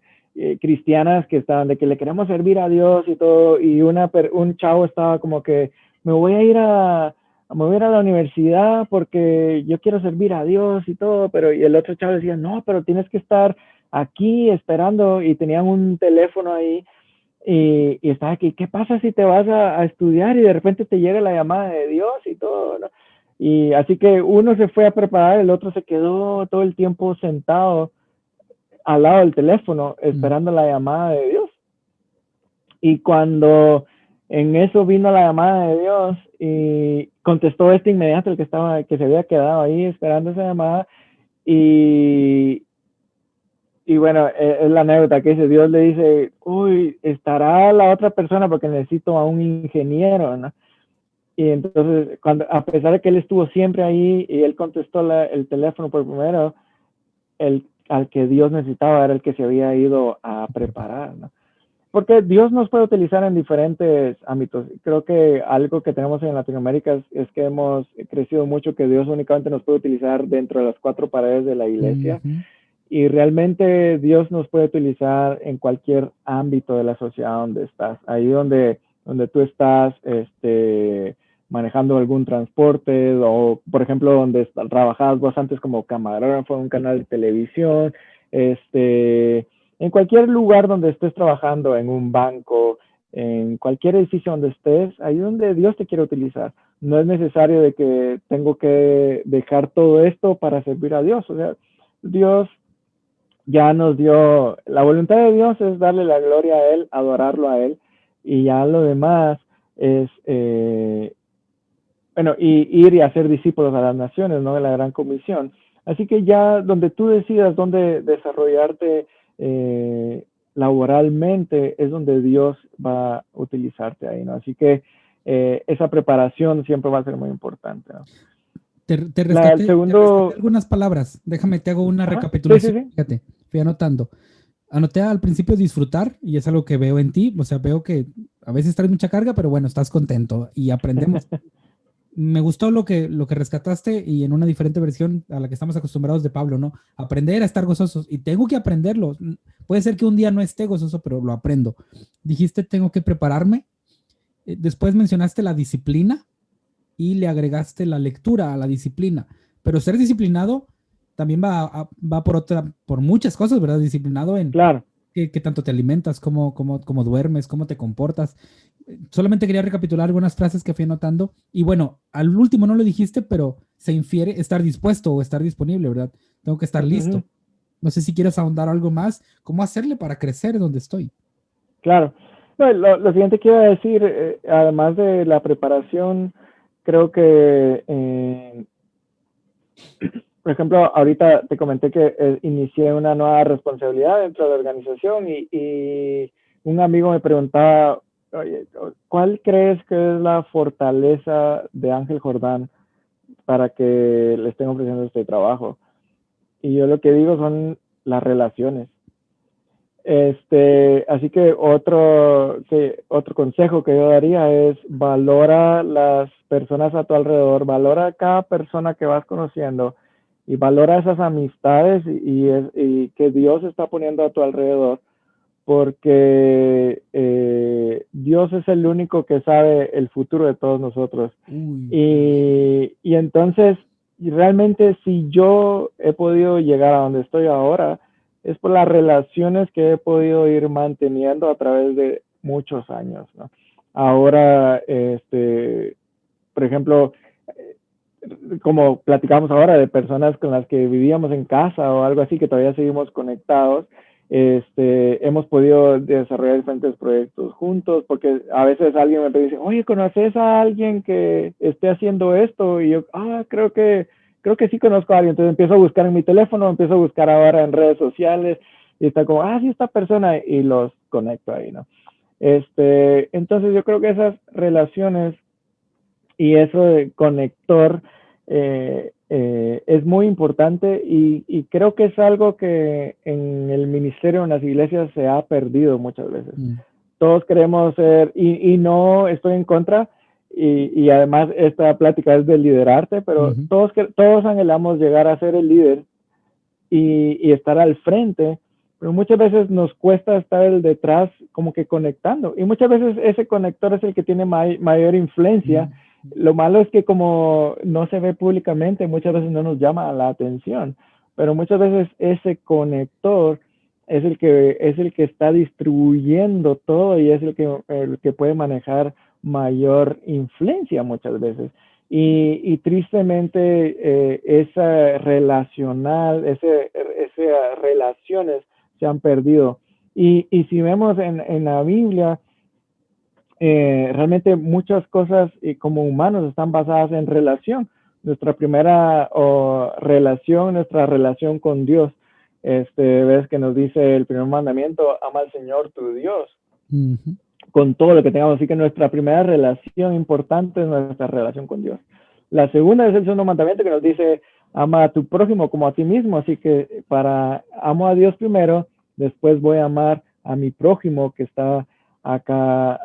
cristianas que estaban de que le queremos servir a Dios y todo, y un chavo estaba como que me voy a ir a la universidad porque yo quiero servir a Dios y todo, y el otro chavo decía, no, pero tienes que estar aquí esperando, y tenían un teléfono ahí. Y estaba aquí, ¿qué pasa si te vas a estudiar y de repente te llega la llamada de Dios y todo, ¿no? Y así que uno se fue a preparar, el otro se quedó todo el tiempo sentado al lado del teléfono esperando la llamada de Dios. Y cuando en eso vino la llamada de Dios y contestó inmediato, el que se había quedado ahí esperando esa llamada, y bueno, es la anécdota que dice, Dios le dice, uy, estará la otra persona porque necesito a un ingeniero, ¿no? Y entonces, a pesar de que él estuvo siempre ahí y él contestó el teléfono por primero, al que Dios necesitaba era el que se había ido a preparar, ¿no? Porque Dios nos puede utilizar en diferentes ámbitos. Creo que algo que tenemos en Latinoamérica es que hemos crecido mucho, que Dios únicamente nos puede utilizar dentro de las 4 paredes de la iglesia. Y realmente Dios nos puede utilizar en cualquier ámbito de la sociedad donde estás. Ahí donde tú estás manejando algún transporte o, por ejemplo, donde trabajabas vos antes como camarógrafo en un canal de televisión, en cualquier lugar donde estés trabajando, en un banco, en cualquier edificio donde estés, ahí donde Dios te quiere utilizar. No es necesario de que tengo que dejar todo esto para servir a Dios. O sea, Dios ya nos dio, la voluntad de Dios es darle la gloria a Él, adorarlo a Él, y ya lo demás es bueno, y ir y hacer discípulos a las naciones, ¿no? De la gran comisión. Así que ya donde tú decidas dónde desarrollarte laboralmente es donde Dios va a utilizarte ahí, ¿no? Así que esa preparación siempre va a ser muy importante, ¿no? Te El rescaté segundo, algunas palabras. Déjame, te hago una ajá, sí, sí, recapitulación. sí, Fíjate, fui anotando. Anoté al principio disfrutar y es algo que veo en ti. O sea, veo que a veces traes mucha carga, pero bueno, estás contento y aprendemos. Me gustó lo que rescataste y en una diferente versión a la que estamos acostumbrados de Pablo, ¿no? Aprender a estar gozosos y tengo que aprenderlo. Puede ser que un día no esté gozoso, pero lo aprendo. Dijiste, tengo que prepararme. Después mencionaste la disciplina y le agregaste la lectura a la disciplina. Pero ser disciplinado también va por muchas cosas, ¿verdad? Disciplinado en claro. qué tanto te alimentas, cómo duermes, cómo te comportas. Solamente quería recapitular algunas frases que fui anotando. Y bueno, al último no lo dijiste, pero se infiere estar dispuesto o estar disponible, ¿verdad? Tengo que estar Ujú, listo. No sé si quieres ahondar algo más. ¿Cómo hacerle para crecer donde estoy? claro. No, lo siguiente que iba a decir, además de la preparación, creo que por ejemplo, ahorita te comenté que inicié una nueva responsabilidad dentro de la organización y un amigo me preguntaba, oye, ¿cuál crees que es la fortaleza de Ángel Jordán para que le estén ofreciendo este trabajo? Y yo lo que digo son las relaciones. Así que otro consejo que yo daría es valora las personas a tu alrededor, valora a cada persona que vas conociendo y valora esas amistades y que Dios está poniendo a tu alrededor, porque Dios es el único que sabe el futuro de todos nosotros. Uy, Y entonces, realmente si yo he podido llegar a donde estoy ahora, es por las relaciones que he podido ir manteniendo a través de muchos años, ¿no? Ahora, por ejemplo, como platicamos ahora de personas con las que vivíamos en casa o algo así, que todavía seguimos conectados, hemos podido desarrollar diferentes proyectos juntos, porque a veces alguien me dice, oye, ¿conoces a alguien que esté haciendo esto? Y yo, creo que sí conozco a alguien. Entonces empiezo a buscar en mi teléfono, empiezo a buscar ahora en redes sociales, y está como, sí, esta persona, y los conecto ahí, ¿no? Entonces yo creo que esas relaciones y eso de conector es muy importante y creo que es algo que en el ministerio, en las iglesias, se ha perdido muchas veces. mm, Todos queremos ser, y no estoy en contra, y además esta plática es de liderarte, pero ujú. todos anhelamos llegar a ser el líder y estar al frente, pero muchas veces nos cuesta estar el detrás como que conectando, y muchas veces ese conector es el que tiene mayor influencia. Mm, Lo malo es que como no se ve públicamente, muchas veces no nos llama la atención, pero muchas veces ese conector es el que está distribuyendo todo y es el que puede manejar mayor influencia muchas veces. Y tristemente esa esas relaciones se han perdido. Y si vemos en la Biblia, realmente muchas cosas como humanos están basadas en relación. Nuestra primera relación, nuestra relación con Dios. Ves que nos dice el primer mandamiento, ama al Señor tu Dios ujú. con todo lo que tengamos. Así que nuestra primera relación importante es nuestra relación con Dios. La segunda es el segundo mandamiento que nos dice, ama a tu prójimo como a ti mismo. Así que amo a Dios primero, después voy a amar a mi prójimo que está acá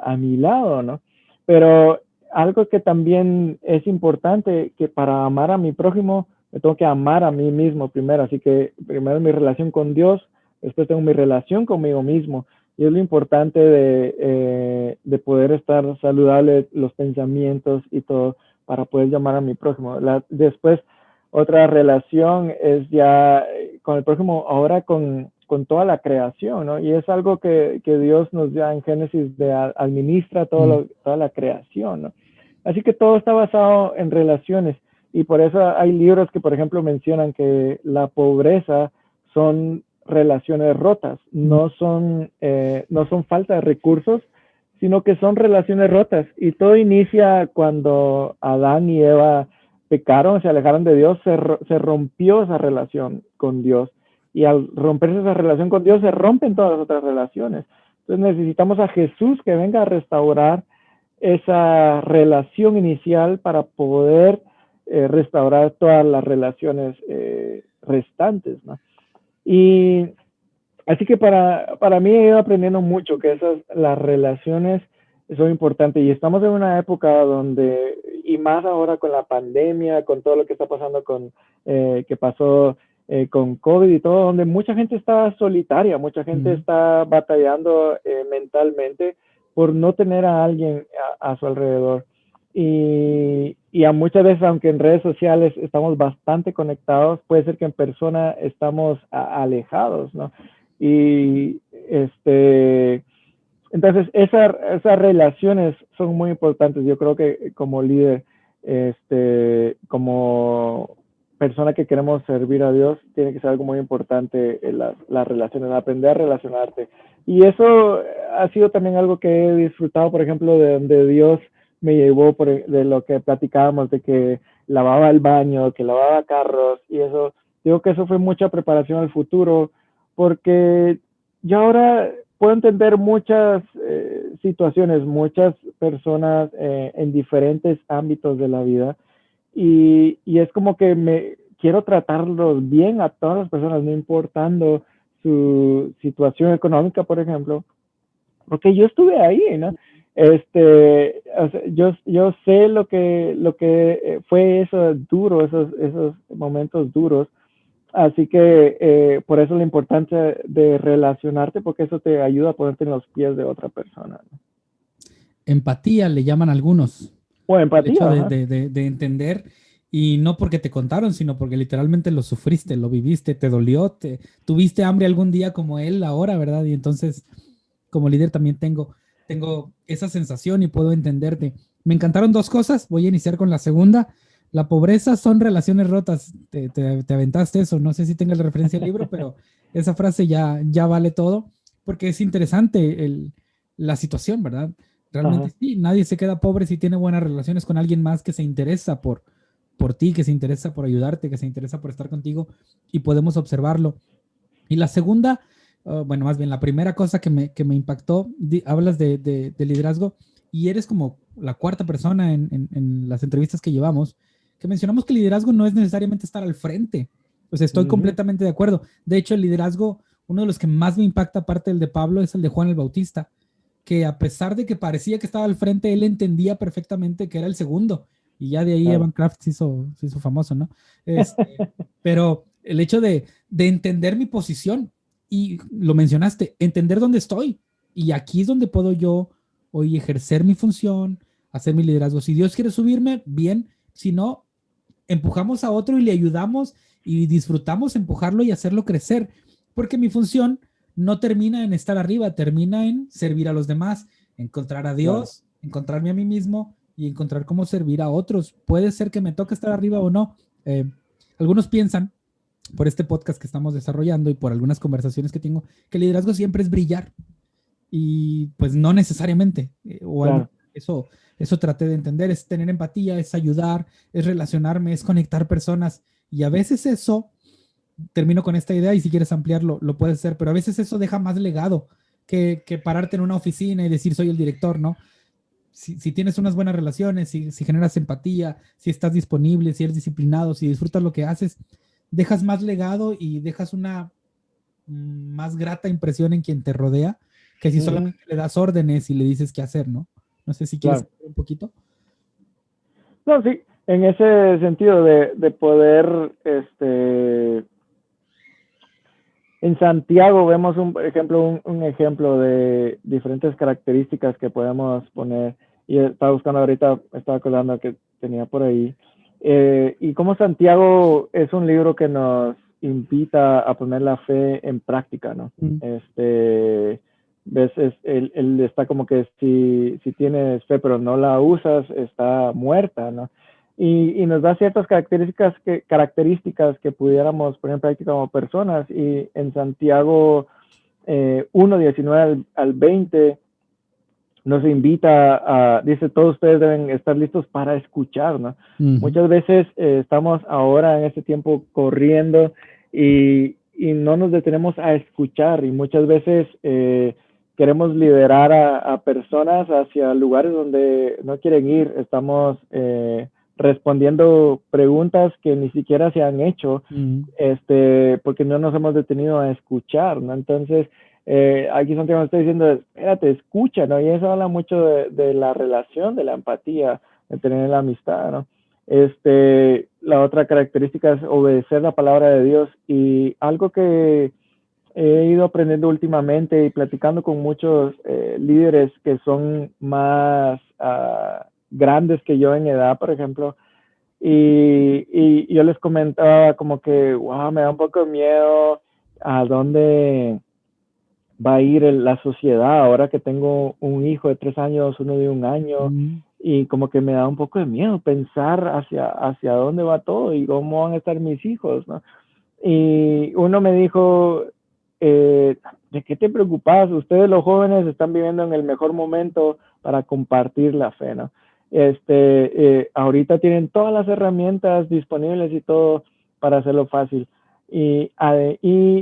a mi lado, ¿no? Pero algo que también es importante, que para amar a mi prójimo, me tengo que amar a mí mismo primero. Así que primero mi relación con Dios, después tengo mi relación conmigo mismo. Y es lo importante de poder estar saludable los pensamientos y todo para poder llamar a mi prójimo. Después, otra relación es ya con el prójimo, ahora con toda la creación, ¿no? Y es algo que Dios nos da en Génesis, administra Mm, toda la creación, ¿no? Así que todo está basado en relaciones. Y por eso hay libros que, por ejemplo, mencionan que la pobreza son relaciones rotas, mm, no son falta de recursos, sino que son relaciones rotas. Y todo inicia cuando Adán y Eva pecaron, se alejaron de Dios, se rompió esa relación con Dios. Y al romperse esa relación con Dios, se rompen todas las otras relaciones. Entonces necesitamos a Jesús que venga a restaurar esa relación inicial para poder restaurar todas las relaciones restantes, ¿no? Y así que para mí he ido aprendiendo mucho que las relaciones son importantes, y estamos en una época donde, y más ahora con la pandemia, con todo lo que está pasando que pasó con COVID y todo, donde mucha gente está solitaria, mucha gente está batallando mentalmente por no tener a alguien a su alrededor. Y a muchas veces, aunque en redes sociales estamos bastante conectados, puede ser que en persona estamos alejados, ¿no? Y entonces esas relaciones son muy importantes. Yo creo que como líder, como persona que queremos servir a Dios, tiene que ser algo muy importante las relaciones, aprender a relacionarte. Y eso ha sido también algo que he disfrutado, por ejemplo, de donde Dios me llevó, de lo que platicábamos, de que lavaba el baño, que lavaba carros, y eso, digo que eso fue mucha preparación al futuro, porque yo ahora puedo entender muchas situaciones, muchas personas en diferentes ámbitos de la vida, y es como que quiero tratarlos bien a todas las personas, no importando su situación económica, por ejemplo, porque yo estuve ahí, ¿no? O sea, yo sé lo que fue eso duro, esos momentos duros. Así que por eso la importancia de relacionarte, porque eso te ayuda a ponerte en los pies de otra persona, ¿no? Empatía le llaman algunos. O El hecho empatía, ajá. de entender, y no porque te contaron, sino porque literalmente lo sufriste, lo viviste, te dolió, tuviste hambre algún día como él ahora, ¿verdad? Y entonces, como líder también tengo esa sensación y puedo entenderte. Me encantaron dos cosas, voy a iniciar con la segunda. La pobreza son relaciones rotas. Te aventaste eso, no sé si tenga la referencia al libro, pero esa frase ya vale todo, porque es interesante la situación, ¿verdad? Realmente Ajá. sí, nadie se queda pobre si tiene buenas relaciones con alguien más que se interesa por ti, que se interesa por ayudarte, que se interesa por estar contigo, y podemos observarlo. Y la segunda, bueno, más bien la primera cosa que me impactó, hablas de liderazgo, y eres como la cuarta persona en las entrevistas que llevamos, que mencionamos que el liderazgo no es necesariamente estar al frente. O sea, estoy completamente de acuerdo. De hecho, el liderazgo, uno de los que más me impacta, aparte del de Pablo, es el de Juan el Bautista, que a pesar de que parecía que estaba al frente, él entendía perfectamente que era el segundo. Y ya de ahí Claro. Evan Kraft se hizo famoso, ¿no? Pero el hecho de entender mi posición, y lo mencionaste, entender dónde estoy. Y aquí es donde puedo yo hoy ejercer mi función, hacer mi liderazgo. Si Dios quiere subirme, bien. Si no, empujamos a otro y le ayudamos y disfrutamos empujarlo y hacerlo crecer. Porque mi función no termina en estar arriba, termina en servir a los demás, encontrar a Claro. Dios, encontrarme a mí mismo y encontrar cómo servir a otros. Puede ser que me toque estar arriba o no. Algunos piensan, por este podcast que estamos desarrollando y por algunas conversaciones que tengo, que el liderazgo siempre es brillar. Y pues no necesariamente. O al menos Claro. eso traté de entender, es tener empatía, es ayudar, es relacionarme, es conectar personas. Y a veces eso, termino con esta idea y si quieres ampliarlo, lo puedes hacer, pero a veces eso deja más legado que pararte en una oficina y decir soy el director, ¿no? Si tienes unas buenas relaciones, si generas empatía, si estás disponible, si eres disciplinado, si disfrutas lo que haces, dejas más legado y dejas una más grata impresión en quien te rodea que si solamente le das órdenes y le dices qué hacer, ¿no? No sé si quieres Claro. hablar un poquito. No, sí, en ese sentido de poder, en Santiago vemos un ejemplo de diferentes características que podemos poner, y estaba buscando ahorita, estaba acordando que tenía por ahí, y como Santiago es un libro que nos invita a poner la fe en práctica, ¿no? Ves, él está como que si tienes fe pero no la usas, está muerta, ¿no? Y nos da ciertas características que pudiéramos poner en práctica como personas. Y en Santiago 1, 19 al 20 nos invita dice, todos ustedes deben estar listos para escuchar, ¿no? Muchas veces estamos ahora en este tiempo corriendo y no nos detenemos a escuchar, y muchas veces queremos liderar a personas hacia lugares donde no quieren ir. Estamos respondiendo preguntas que ni siquiera se han hecho, porque no nos hemos detenido a escuchar, ¿no? Entonces, aquí Santiago está diciendo, espérate, escucha, ¿no? Y eso habla mucho de la relación, de la empatía, de tener la amistad, ¿no? La otra característica es obedecer la palabra de Dios, y algo que he ido aprendiendo últimamente y platicando con muchos líderes que son más grandes que yo en edad, por ejemplo, y yo les comentaba como que, wow, me da un poco de miedo a dónde va a ir la sociedad ahora que tengo un hijo de 3 años, uno de 1 año, y como que me da un poco de miedo pensar hacia dónde va todo y cómo van a estar mis hijos, ¿no? Y uno me dijo, ¿de qué te preocupas? Ustedes los jóvenes están viviendo en el mejor momento para compartir la fe, ¿no? Ahorita tienen todas las herramientas disponibles y todo para hacerlo fácil. Y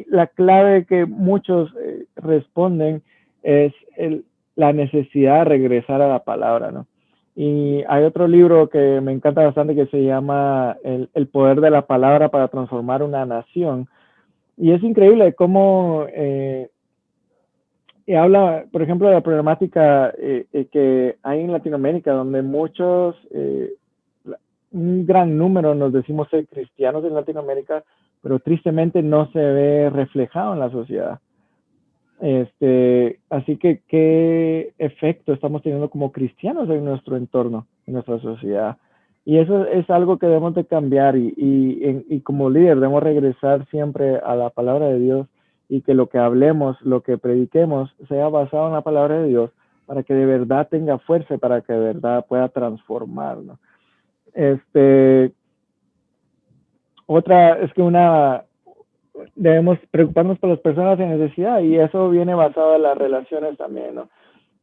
la clave que muchos responden es la necesidad de regresar a la palabra, ¿no? Y hay otro libro que me encanta bastante que se llama El poder de la palabra para transformar una nación. Y es increíble cómo habla, por ejemplo, de la problemática que hay en Latinoamérica, donde un gran número nos decimos ser cristianos en Latinoamérica, pero tristemente no se ve reflejado en la sociedad. Así que, ¿qué efecto estamos teniendo como cristianos en nuestro entorno, en nuestra sociedad? Y eso es algo que debemos de cambiar, y como líder debemos regresar siempre a la palabra de Dios, y que lo que hablemos, lo que prediquemos, sea basado en la palabra de Dios, para que de verdad tenga fuerza, para que de verdad pueda transformar, ¿no? Otra es que debemos preocuparnos por las personas en necesidad, y eso viene basado en las relaciones también, ¿no?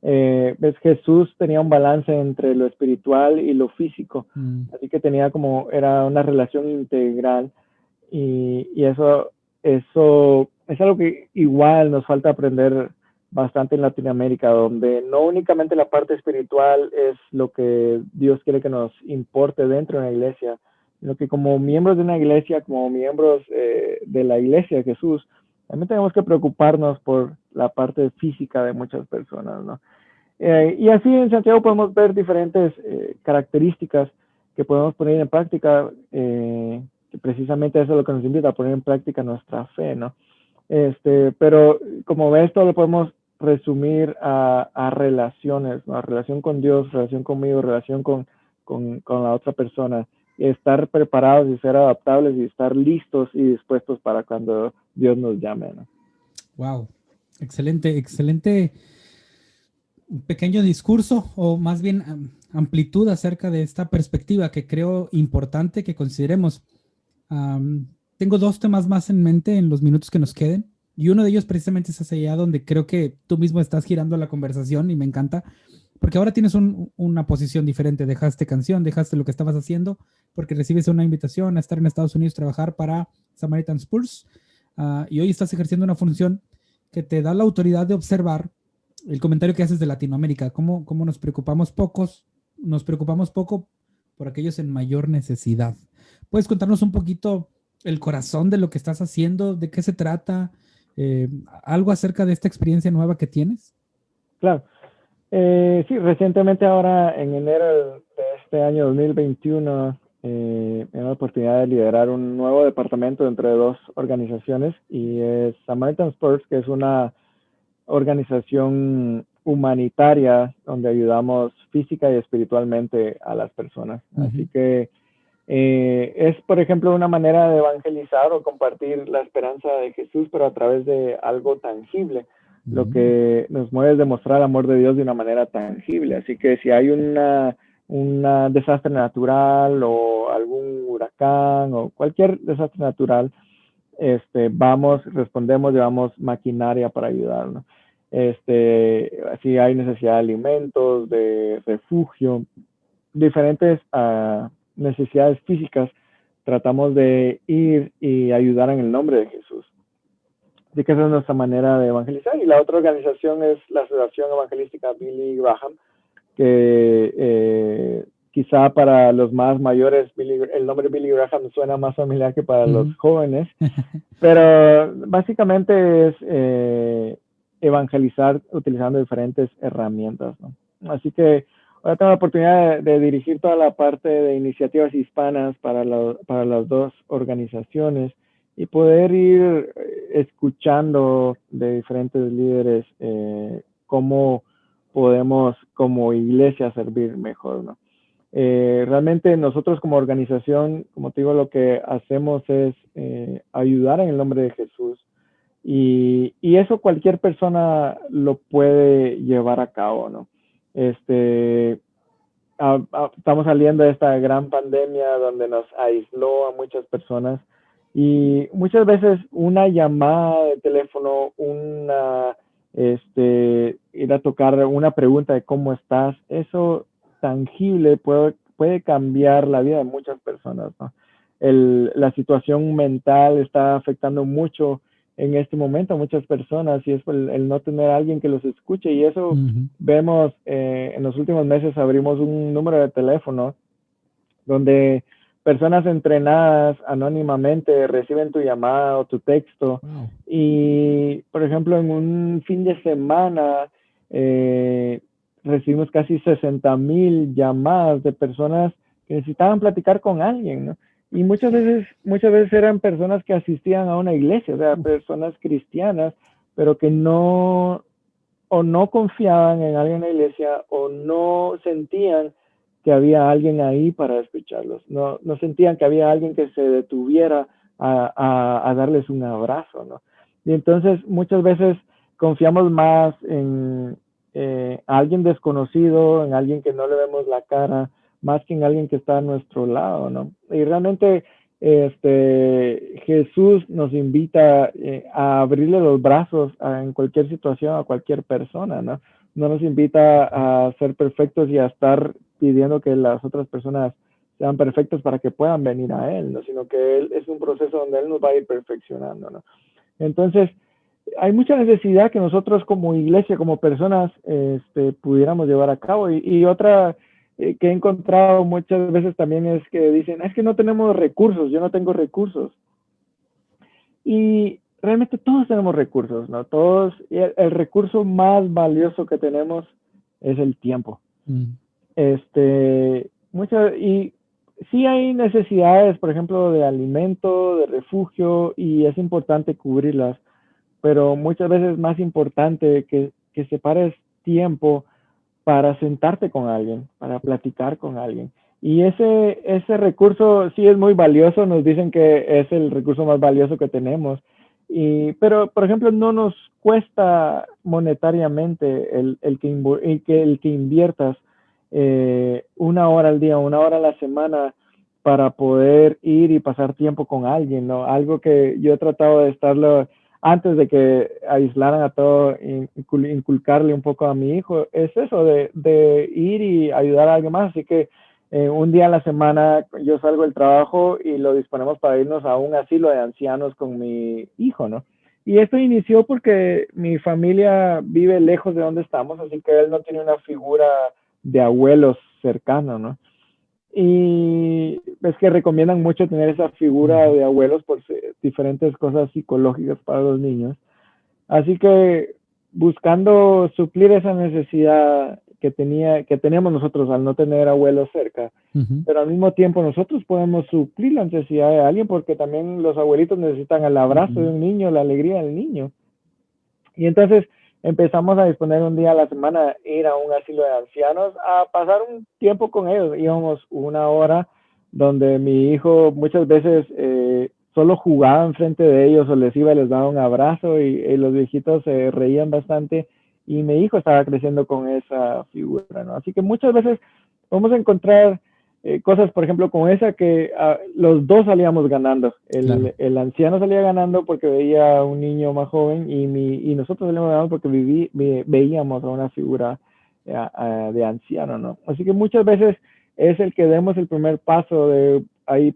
Ves, Jesús tenía un balance entre lo espiritual y lo físico, así que era una relación integral, y eso es algo que igual nos falta aprender bastante en Latinoamérica, donde no únicamente la parte espiritual es lo que Dios quiere que nos importe dentro de una iglesia, sino que como miembros de una iglesia, como miembros de la iglesia de Jesús, también tenemos que preocuparnos por la parte física de muchas personas, ¿no? Y así en Santiago podemos ver diferentes características que podemos poner en práctica, que precisamente eso es lo que nos invita a poner en práctica nuestra fe, ¿no? Pero como ves, todo lo podemos resumir a relaciones, ¿no? A relación con Dios, relación conmigo, relación con la otra persona. Y estar preparados y ser adaptables y estar listos y dispuestos para cuando Dios nos llame, ¿no? Wow, excelente, excelente pequeño discurso, o más bien amplitud acerca de esta perspectiva que creo importante que consideremos. Tengo dos temas más en mente en los minutos que nos queden, y uno de ellos precisamente es hacia allá donde creo que tú mismo estás girando la conversación, y me encanta, porque ahora tienes una posición diferente. Dejaste canción, dejaste lo que estabas haciendo, porque recibes una invitación a estar en Estados Unidos, trabajar para Samaritan Spurs, y hoy estás ejerciendo una función que te da la autoridad de observar el comentario que haces de Latinoamérica, cómo nos preocupamos poco por aquellos en mayor necesidad. ¿Puedes contarnos un poquito el corazón de lo que estás haciendo? ¿De qué se trata? ¿Algo acerca de esta experiencia nueva que tienes? Claro. Sí, recientemente ahora en enero de este año 2021 me dio la oportunidad de liderar un nuevo departamento entre dos organizaciones, y es Samaritan Spurs, que es una organización humanitaria donde ayudamos física y espiritualmente a las personas. Así que es, por ejemplo, una manera de evangelizar o compartir la esperanza de Jesús, pero a través de algo tangible. Lo que nos mueve es demostrar el amor de Dios de una manera tangible. Así que si hay un desastre natural o algún huracán o cualquier desastre natural, respondemos, llevamos maquinaria para ayudarnos. Si hay necesidad de alimentos, de refugio, diferentes necesidades físicas, tratamos de ir y ayudar en el nombre de Jesús. Así que esa es nuestra manera de evangelizar. Y la otra organización es la Asociación Evangelística Billy Graham, que quizá para los más mayores el nombre Billy Graham suena más familiar que para los jóvenes, pero básicamente es evangelizar utilizando diferentes herramientas, ¿no? Así que ahora tengo la oportunidad de dirigir toda la parte de iniciativas hispanas para las dos organizaciones y poder ir escuchando de diferentes líderes cómo podemos como iglesia servir mejor, ¿no? Realmente nosotros como organización, como te digo, lo que hacemos es ayudar en el nombre de Jesús y eso cualquier persona lo puede llevar a cabo, ¿no? Estamos saliendo de esta gran pandemia donde nos aisló a muchas personas y muchas veces una llamada de teléfono, ir a tocar una pregunta de cómo estás, eso tangible puede cambiar la vida de muchas personas, ¿no? La situación mental está afectando mucho en este momento a muchas personas y es el no tener a alguien que los escuche y eso vemos en los últimos meses abrimos un número de teléfono donde personas entrenadas anónimamente reciben tu llamada o tu texto y por ejemplo en un fin de semana recibimos casi 60,000 llamadas de personas que necesitaban platicar con alguien, ¿no? Y muchas veces eran personas que asistían a una iglesia, o sea, personas cristianas, pero que no confiaban en alguien en la iglesia o no sentían que había alguien ahí para escucharlos. No sentían que había alguien que se detuviera a darles un abrazo, ¿no? Y entonces muchas veces confiamos más en alguien desconocido, en alguien que no le vemos la cara, más que en alguien que está a nuestro lado, ¿no? Y realmente Jesús nos invita a abrirle los brazos en cualquier situación a cualquier persona, ¿no? No nos invita a ser perfectos y a estar pidiendo que las otras personas sean perfectas para que puedan venir a Él, ¿no? Sino que Él es un proceso donde Él nos va a ir perfeccionando, ¿no? Entonces, hay mucha necesidad que nosotros como iglesia, como personas, pudiéramos llevar a cabo. Y otra que he encontrado muchas veces también es que dicen, es que no tenemos recursos, yo no tengo recursos. Y realmente todos tenemos recursos, ¿no? Todos, el recurso más valioso que tenemos es el tiempo. Y sí hay necesidades, por ejemplo, de alimento, de refugio, y es importante cubrirlas, pero muchas veces es más importante que separes tiempo para sentarte con alguien, para platicar con alguien. Y ese recurso sí es muy valioso, nos dicen que es el recurso más valioso que tenemos, pero por ejemplo no nos cuesta monetariamente el que inviertas 1 hora al día, 1 hora a la semana para poder ir y pasar tiempo con alguien, ¿no? Algo que yo he tratado de estarlo antes de que aislaran a todo, inculcarle un poco a mi hijo, es eso de ir y ayudar a alguien más. Así que un día a la semana yo salgo del trabajo y lo disponemos para irnos a un asilo de ancianos con mi hijo, ¿no? Y esto inició porque mi familia vive lejos de donde estamos, así que él no tiene una figura de abuelos cercano, ¿no? Y es que recomiendan mucho tener esa figura de abuelos por diferentes cosas psicológicas para los niños. Así que buscando suplir esa necesidad que teníamos nosotros al no tener abuelos cerca, pero al mismo tiempo nosotros podemos suplir la necesidad de alguien porque también los abuelitos necesitan el abrazo de un niño, la alegría del niño. Y entonces empezamos a disponer un día a la semana, ir a un asilo de ancianos a pasar un tiempo con ellos. Íbamos 1 hora donde mi hijo muchas veces solo jugaba enfrente de ellos o les iba y les daba un abrazo y los viejitos se reían bastante y mi hijo estaba creciendo con esa figura, ¿no? Así que muchas veces vamos a encontrar cosas, por ejemplo, como esa que los dos salíamos ganando. Claro. El anciano salía ganando porque veía a un niño más joven y nosotros salíamos ganando porque veíamos a una figura de anciano, ¿no? Así que muchas veces es el que demos el primer paso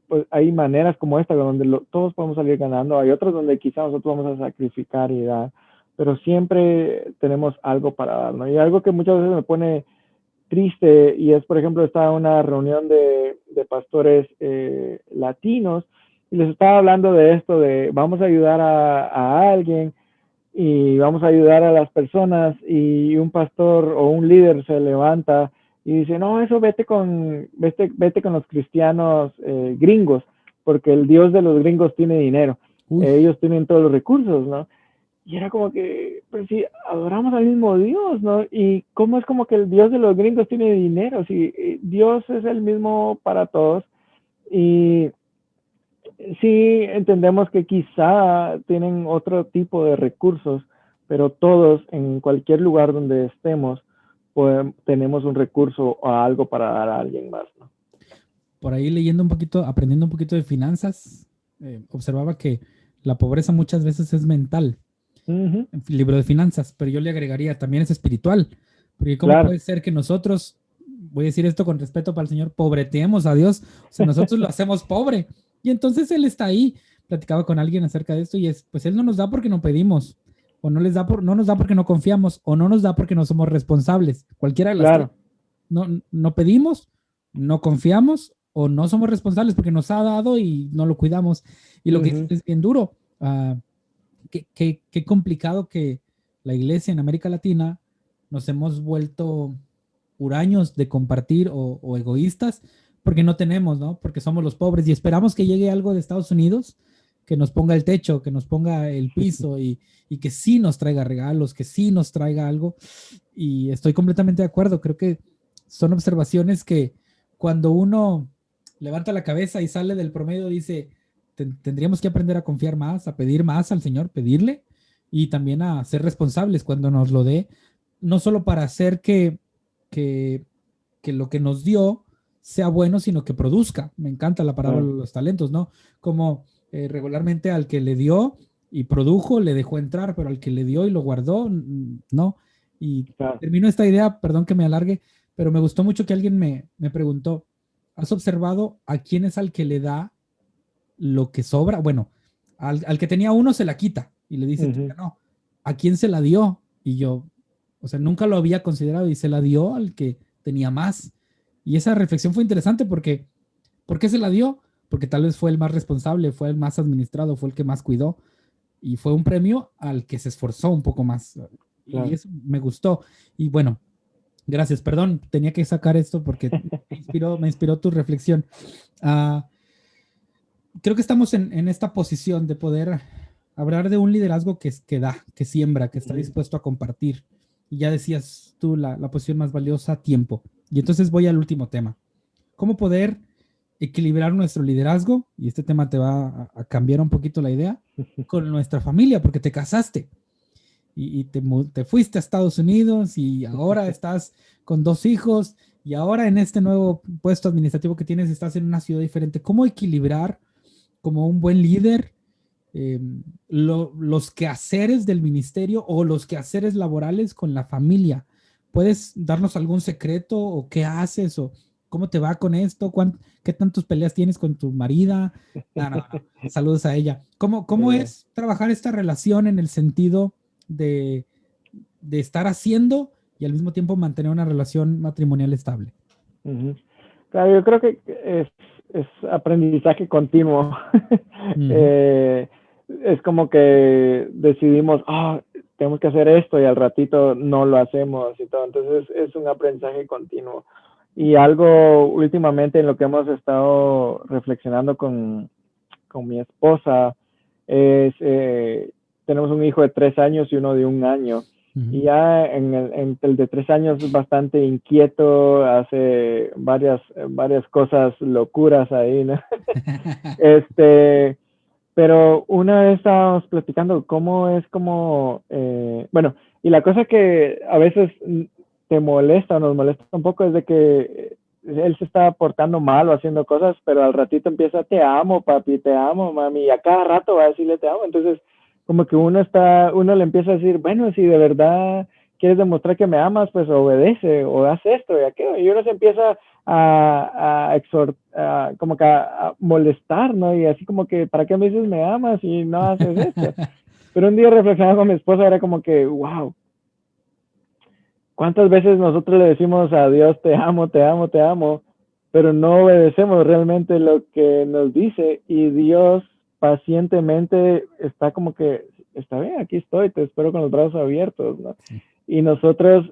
pues, hay maneras como esta donde todos podemos salir ganando, hay otras donde quizás nosotros vamos a sacrificar y dar, pero siempre tenemos algo para dar, ¿no? Y algo que muchas veces me pone triste y es, por ejemplo, estaba en una reunión de pastores latinos y les estaba hablando de esto, de vamos a ayudar a alguien y vamos a ayudar a las personas y un pastor o un líder se levanta y dice, no, eso vete con los cristianos gringos, porque el Dios de los gringos tiene dinero, Uy, ellos tienen todos los recursos, ¿no? Y era como que, pues sí, adoramos al mismo Dios, ¿no? Y cómo es como que el Dios de los gringos tiene dinero, si Dios es el mismo para todos. Y sí entendemos que quizá tienen otro tipo de recursos, pero todos en cualquier lugar donde estemos, tenemos un recurso o algo para dar a alguien más, ¿no? por ahí leyendo un poquito, aprendiendo un poquito de finanzas, observaba que la pobreza muchas veces es mental. Ujú, Libro de finanzas, pero yo le agregaría también es espiritual, porque cómo claro. puede ser que nosotros, voy a decir esto con respeto para el Señor, pobreteemos a Dios, o sea, nosotros lo hacemos pobre, y entonces Él está ahí. Platicaba con alguien acerca de esto y es, pues Él no nos da porque no pedimos, o no nos da porque no confiamos, o no nos da porque no somos responsables, cualquiera de las tres. Claro. No pedimos, no confiamos, o no somos responsables porque nos ha dado y no lo cuidamos. Y lo que dices Ujú, es bien duro. Qué complicado que la iglesia en América Latina nos hemos vuelto huraños de compartir o egoístas porque no tenemos, ¿no? Porque somos los pobres y esperamos que llegue algo de Estados Unidos que nos ponga el techo, que nos ponga el piso y que sí nos traiga regalos, que sí nos traiga algo. Y estoy completamente de acuerdo. Creo que son observaciones que cuando uno levanta la cabeza y sale del promedio dice, tendríamos que aprender a confiar más, a pedir más al Señor, pedirle y también a ser responsables cuando nos lo dé, no solo para hacer que, que lo que nos dio sea bueno, sino que produzca. Me encanta la parábola claro, de los talentos, ¿no? Como regularmente al que le dio y produjo, le dejó entrar, pero al que le dio y lo guardó, no. Y claro. termino esta idea, perdón que me alargue, pero me gustó mucho que alguien me preguntó, ¿has observado a quién es al que le da lo que sobra? Bueno, al que tenía uno se la quita y le dice, tú Ujú, ya no. ¿A quién se la dio? Y yo, o sea, nunca lo había considerado y se la dio al que tenía más. Y esa reflexión fue interesante porque, ¿por qué se la dio? Porque tal vez fue el más responsable, fue el más administrado, fue el que más cuidó y fue un premio al que se esforzó un poco más. Y claro. eso me gustó. Y bueno, gracias, perdón, tenía que sacar esto porque me inspiró tu reflexión. Uh, Creo que estamos en esta posición de poder hablar de un liderazgo que da, que siembra, que está Ujú, dispuesto a compartir. Y ya decías tú la posición más valiosa, tiempo. Y entonces voy al último tema. ¿Cómo poder equilibrar nuestro liderazgo? Y este tema te va a cambiar un poquito la idea con nuestra familia, porque te casaste y te fuiste a Estados Unidos y ahora estás con dos hijos y ahora en este nuevo puesto administrativo que tienes estás en una ciudad diferente. ¿Cómo equilibrar como un buen líder eh, los quehaceres del ministerio o los quehaceres laborales con la familia? ¿Puedes darnos algún secreto o qué haces o cómo te va con esto? ¿Qué tantas peleas tienes con tu marida? No, no, no. Saludos a ella. ¿Cómo Eh, es trabajar esta relación en el sentido de, de estar haciendo y al mismo tiempo mantener una relación matrimonial estable? Ujú. Claro, yo creo que es aprendizaje continuo. Ujú. Eh, es como que decidimos, tenemos que hacer esto y al ratito no lo hacemos y todo. Entonces es un aprendizaje continuo. Y algo últimamente en lo que hemos estado reflexionando con mi esposa es, tenemos un hijo de 3 años y uno de 1 año. Ujú. Y ya en el de 3 años es bastante inquieto, hace varias cosas locuras ahí, ¿no? Este, pero una vez estábamos platicando cómo es como, bueno, y la cosa que a veces te molesta o nos molesta un poco es de que él se está portando mal o haciendo cosas, pero al ratito empieza, te amo, papi, te amo, mami, y a cada rato va a decirle te amo. Entonces, como que uno le empieza a decir, bueno, si de verdad quieres demostrar que me amas, pues obedece o haz esto y aquello. Y uno se empieza como que a molestar, ¿no? Y así como que, ¿para qué me dices me amas y no haces esto? Pero un día reflexionando con mi esposa era como que, wow, ¿cuántas veces nosotros le decimos a Dios, te amo, te amo, te amo, pero no obedecemos realmente lo que nos dice y Dios pacientemente está como que, está bien, aquí estoy, te espero con los brazos abiertos, ¿no? Sí. Y nosotros,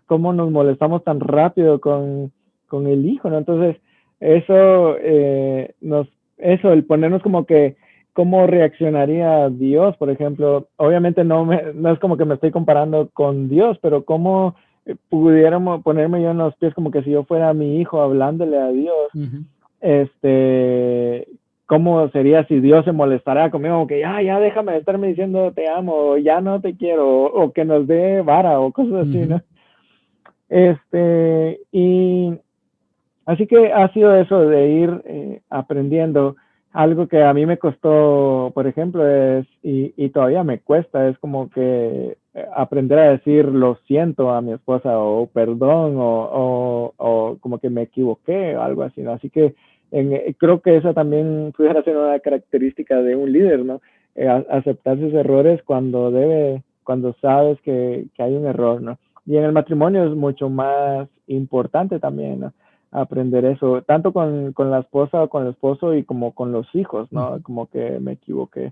¿cómo nos molestamos tan rápido con el Hijo, ¿no? Entonces, eso, el ponernos como que, ¿cómo reaccionaría Dios, por ejemplo? Obviamente no es como que me estoy comparando con Dios, pero ¿cómo pudiéramos ponerme yo en los pies como que si yo fuera mi hijo hablándole a Dios? Ujú. ¿Cómo sería si Dios se molestara conmigo? Como que ya déjame de estarme diciendo te amo, o ya no te quiero, o que nos dé vara, o cosas así, ¿no? Y así que ha sido eso de ir aprendiendo. Algo que a mí me costó, por ejemplo, y todavía me cuesta, es como que aprender a decir lo siento a mi esposa o perdón o como que me equivoqué o algo así, ¿no? Así que creo que esa también pudiera ser una característica de un líder, ¿no? Aceptar sus errores cuando sabes que hay un error, ¿no? Y en el matrimonio es mucho más importante también, ¿no? Aprender eso, tanto con la esposa o con el esposo y como con los hijos, ¿no? Como que me equivoqué.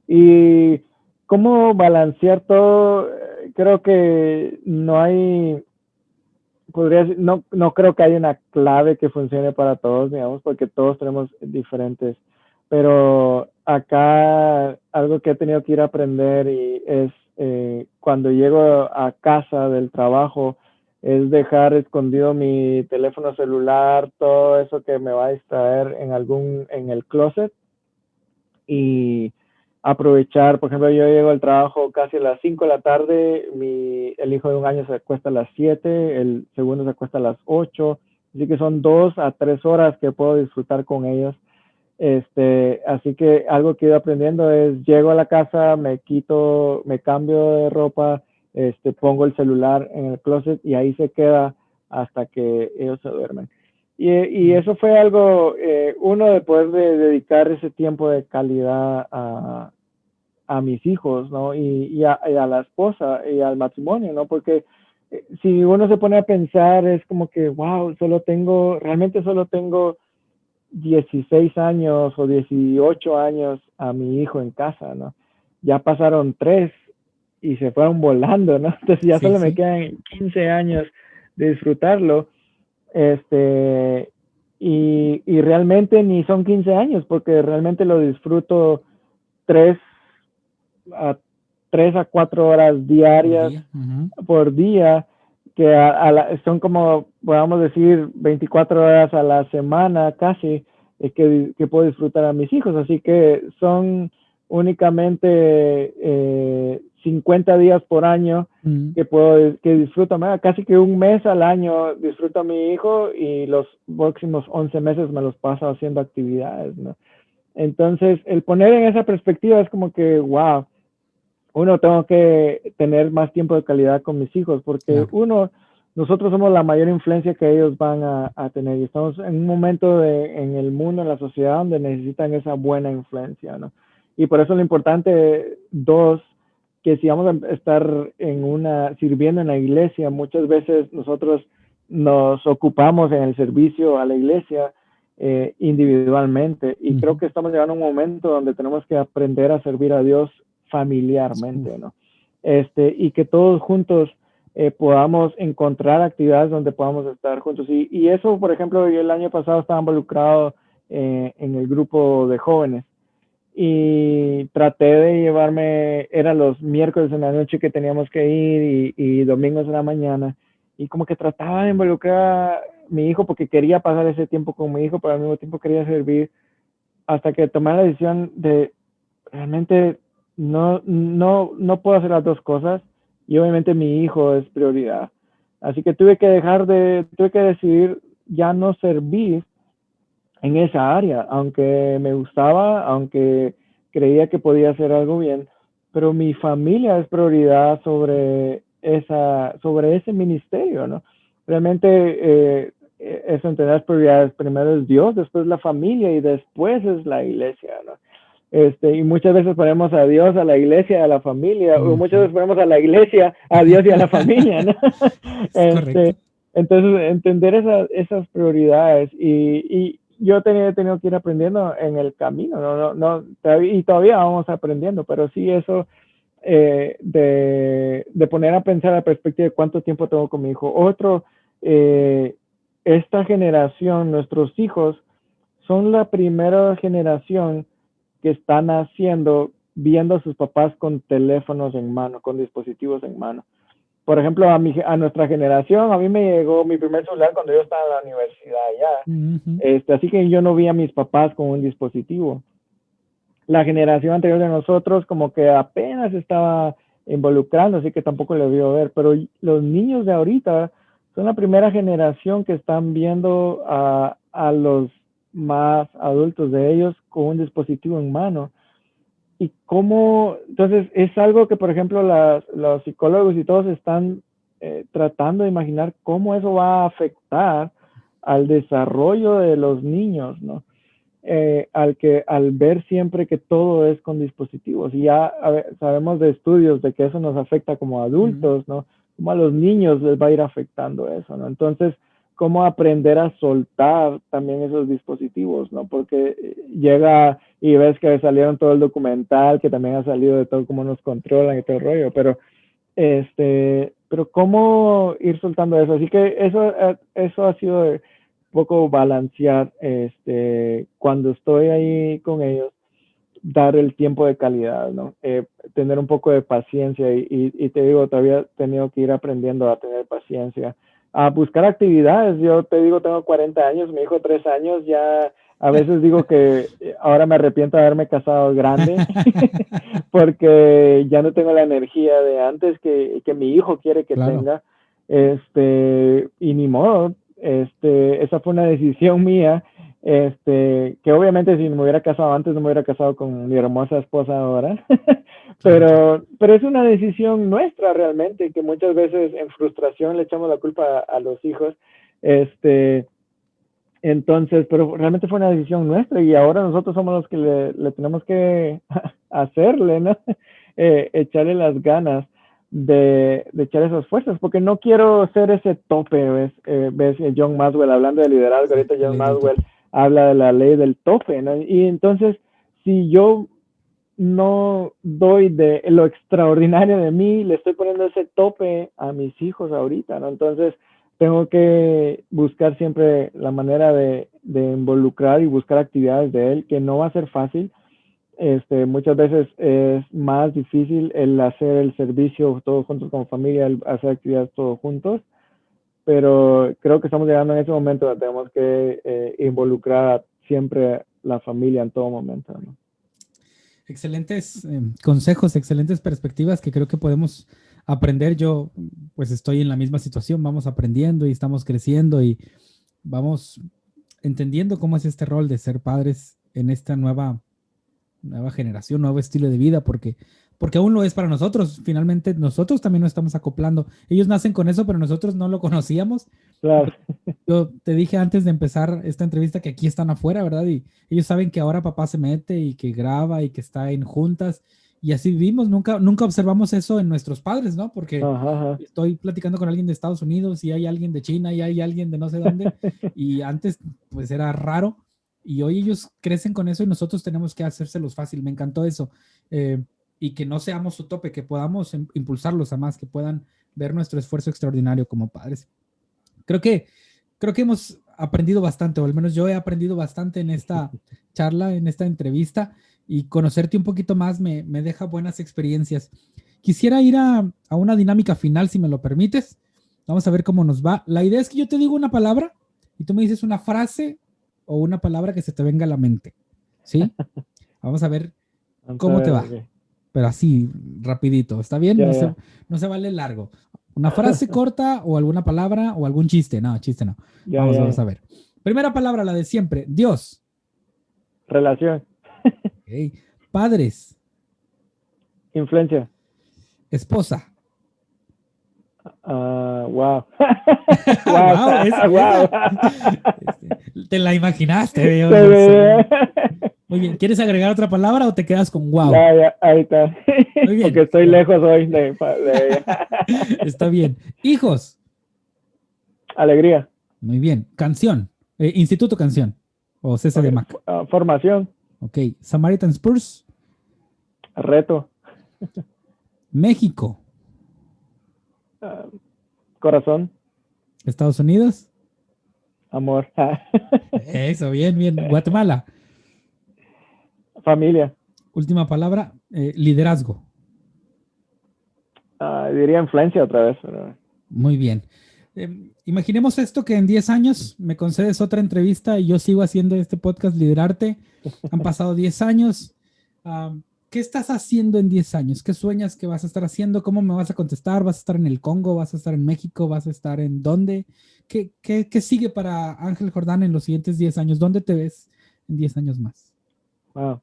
Y cómo balancear todo, creo que no hay, no creo que haya una clave que funcione para todos, digamos, porque todos tenemos diferentes. Pero acá algo que he tenido que ir a aprender y es cuando llego a casa del trabajo, es dejar escondido mi teléfono celular, todo eso que me va a distraer en el closet y aprovechar, por ejemplo, yo llego al trabajo casi a las 5 de la tarde, el hijo de 1 año se acuesta a las 7, el segundo se acuesta a las 8, así que son 2 a 3 horas que puedo disfrutar con ellos. Así que algo que he ido aprendiendo es, llego a la casa, me cambio de ropa, pongo el celular en el closet y ahí se queda hasta que ellos se duermen. Y eso fue algo, uno, de poder dedicar ese tiempo de calidad a mis hijos, ¿no? Y a la esposa y al matrimonio, ¿no? Porque si uno se pone a pensar, es como que, wow, realmente solo tengo 16 años o 18 años a mi hijo en casa, ¿no? Ya pasaron 3 y se fueron volando, ¿no? Entonces ya solo me quedan 15 años de disfrutarlo. Y realmente ni son 15 años, porque realmente lo disfruto 3 a 4 horas diarias por día, que son como, podamos decir, 24 horas a la semana casi, que puedo disfrutar a mis hijos. Así que son únicamente 50 días por año que disfruto, casi que un mes al año disfruto a mi hijo y los próximos 11 meses me los paso haciendo actividades, ¿no? Entonces, el poner en esa perspectiva es como que, wow, tengo que tener más tiempo de calidad con mis hijos, porque nosotros somos la mayor influencia que ellos van a tener, y estamos en un momento en el mundo, en la sociedad, donde necesitan esa buena influencia, ¿no? Y por eso lo importante, que si vamos a estar sirviendo en la iglesia, muchas veces nosotros nos ocupamos en el servicio a la iglesia individualmente, y creo que estamos llegando a un momento donde tenemos que aprender a servir a Dios familiarmente, ¿no? Y que todos juntos podamos encontrar actividades donde podamos estar juntos. Y eso, por ejemplo, yo el año pasado estaba involucrado en el grupo de jóvenes y traté de llevarme, eran los miércoles en la noche que teníamos que ir y domingos en la mañana, y como que trataba de involucrar a mi hijo porque quería pasar ese tiempo con mi hijo, pero al mismo tiempo quería servir, hasta que tomé la decisión de realmente no puedo hacer las dos cosas, y obviamente mi hijo es prioridad. Así que tuve que decidir ya no servir en esa área, aunque me gustaba, aunque creía que podía hacer algo bien, pero mi familia es prioridad sobre ese ministerio, ¿no? Realmente eso entender las prioridades, primero es Dios, después la familia y después es la iglesia, ¿no? Y muchas veces ponemos a Dios, a la iglesia, a la familia, o muchas veces ponemos a la iglesia, a Dios y a la familia, ¿no? Es correcto. Entonces, entender esas prioridades y yo he tenido que ir aprendiendo en el camino, y todavía vamos aprendiendo, pero sí eso de poner a pensar la perspectiva de cuánto tiempo tengo con mi hijo. Esta generación, nuestros hijos, son la primera generación que están viendo a sus papás con teléfonos en mano, con dispositivos en mano. Por ejemplo, a nuestra generación, a mí me llegó mi primer celular cuando yo estaba en la universidad ya. Así que yo no vi a mis papás con un dispositivo. La generación anterior de nosotros como que apenas estaba involucrando, así que tampoco le vio ver. Pero los niños de ahorita son la primera generación que están viendo a los más adultos de ellos con un dispositivo en mano. Y cómo, entonces es algo que, por ejemplo, los psicólogos y todos están tratando de imaginar cómo eso va a afectar al desarrollo de los niños, ¿no? Al ver siempre que todo es con dispositivos. Y ya sabemos de estudios de que eso nos afecta como adultos, ¿no? Como a los niños les va a ir afectando eso, ¿no? Entonces, cómo aprender a soltar también esos dispositivos, ¿no? Porque llega y ves que salieron todo el documental, que también ha salido de todo cómo nos controlan y todo el rollo, pero cómo ir soltando eso. Así que eso ha sido un poco balancear, cuando estoy ahí con ellos, dar el tiempo de calidad, ¿no? Tener un poco de paciencia y te digo, todavía he tenido que ir aprendiendo a tener paciencia, a buscar actividades. Yo te digo, tengo 40 años, mi hijo 3 años, ya a veces digo que ahora me arrepiento de haberme casado grande porque ya no tengo la energía de antes que mi hijo quiere que Claro. tenga, y ni modo, esa fue una decisión mía, que obviamente si me hubiera casado antes no me hubiera casado con mi hermosa esposa ahora, Claro. pero es una decisión nuestra realmente, que muchas veces en frustración le echamos la culpa a los hijos, entonces, pero realmente fue una decisión nuestra y ahora nosotros somos los que le tenemos que hacerle, ¿no? Echarle las ganas de echar esas fuerzas, porque no quiero ser ese tope, ¿ves? John Maxwell, hablando de liderazgo, Sí, ahorita la John ley del Maxwell tope. habla de la ley del tope, ¿no? Y entonces, si yo no doy de lo extraordinario de mí, le estoy poniendo ese tope a mis hijos ahorita, ¿no? Entonces, tengo que buscar siempre la manera de involucrar y buscar actividades de él, que no va a ser fácil. Muchas veces es más difícil el hacer el servicio todos juntos como familia, el hacer actividades todos juntos, pero creo que estamos llegando en ese momento donde tenemos que involucrar siempre la familia en todo momento, ¿no? Excelentes consejos, excelentes perspectivas que creo que podemos aprender. Yo pues estoy en la misma situación, vamos aprendiendo y estamos creciendo y vamos entendiendo cómo es este rol de ser padres en esta nueva generación, nuevo estilo de vida, porque aún lo es para nosotros. Finalmente, nosotros también nos estamos acoplando. Ellos nacen con eso, pero nosotros no lo conocíamos. Claro. Yo te dije antes de empezar esta entrevista que aquí están afuera, ¿verdad? Y ellos saben que ahora papá se mete y que graba y que está en juntas. Y así vivimos, nunca observamos eso en nuestros padres, ¿no? Porque Ajá, ajá. estoy platicando con alguien de Estados Unidos y hay alguien de China y hay alguien de no sé dónde. Y antes, pues era raro. Y hoy ellos crecen con eso y nosotros tenemos que hacérselos fácil. Me encantó eso. Y que no seamos su tope, que podamos impulsarlos a más, que puedan ver nuestro esfuerzo extraordinario como padres. Creo que, creo que hemos aprendido bastante, o al menos yo he aprendido bastante en esta charla, en esta entrevista, y conocerte un poquito más me deja buenas experiencias. Quisiera ir a una dinámica final, si me lo permites. Vamos a ver cómo nos va. La idea es que yo te digo una palabra y tú me dices una frase o una palabra que se te venga a la mente. ¿Sí? Vamos a ver Vamos a cómo te ver, va. ok. Pero así, rapidito. ¿Está bien? Ya, ya. No se vale largo. Una frase corta o alguna palabra o algún chiste. No, chiste no. Ya, Vamos a ver. Primera palabra, la de siempre. Dios. Relación. Ok. Padres. Influencia. Esposa. Wow. Wow. Wow, Wow. Te la imaginaste, veo, Se no sé. ve. Muy bien. ¿Quieres agregar otra palabra o te quedas con wow? Ya, ahí está. Muy bien. Porque estoy lejos hoy de ella. Está bien. Hijos. Alegría. Muy bien. Canción. Instituto Canción. O CC de Okay. Mac. Formación. Ok. Samaritan Spurs. Reto. México. Corazón. Estados Unidos. Amor. Eso, bien, bien. Guatemala. Familia. Última palabra. Liderazgo. Diría influencia otra vez. Pero... Muy bien. Imaginemos esto que en 10 años me concedes otra entrevista y yo sigo haciendo este podcast Liderarte. Han pasado 10 años. ¿Qué estás haciendo en 10 años? ¿Qué sueñas que vas a estar haciendo? ¿Cómo me vas a contestar? ¿Vas a estar en el Congo? ¿Vas a estar en México? ¿Vas a estar en dónde? ¿Qué sigue para Ángel Jordán en los siguientes 10 años? ¿Dónde te ves en 10 años más? Wow.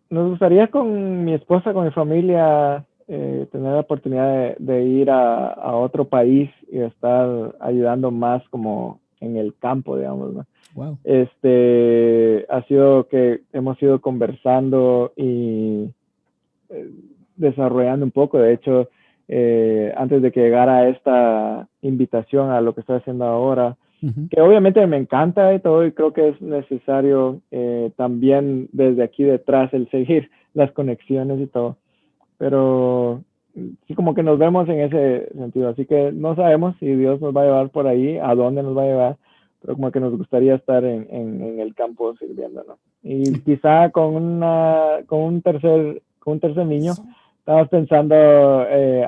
Nos gustaría con mi esposa, con mi familia, tener la oportunidad de ir a otro país y estar ayudando más como en el campo, digamos, ¿no? Wow. Ha sido que hemos ido conversando y desarrollando un poco. De hecho, antes de que llegara esta invitación a lo que estoy haciendo ahora, que obviamente me encanta y todo, y creo que es necesario también desde aquí detrás el seguir las conexiones y todo, pero sí como que nos vemos en ese sentido, así que no sabemos si Dios nos va a llevar por ahí, a dónde nos va a llevar, pero como que nos gustaría estar en el campo sirviendo, ¿no? Y quizá con un tercer niño. Estamos pensando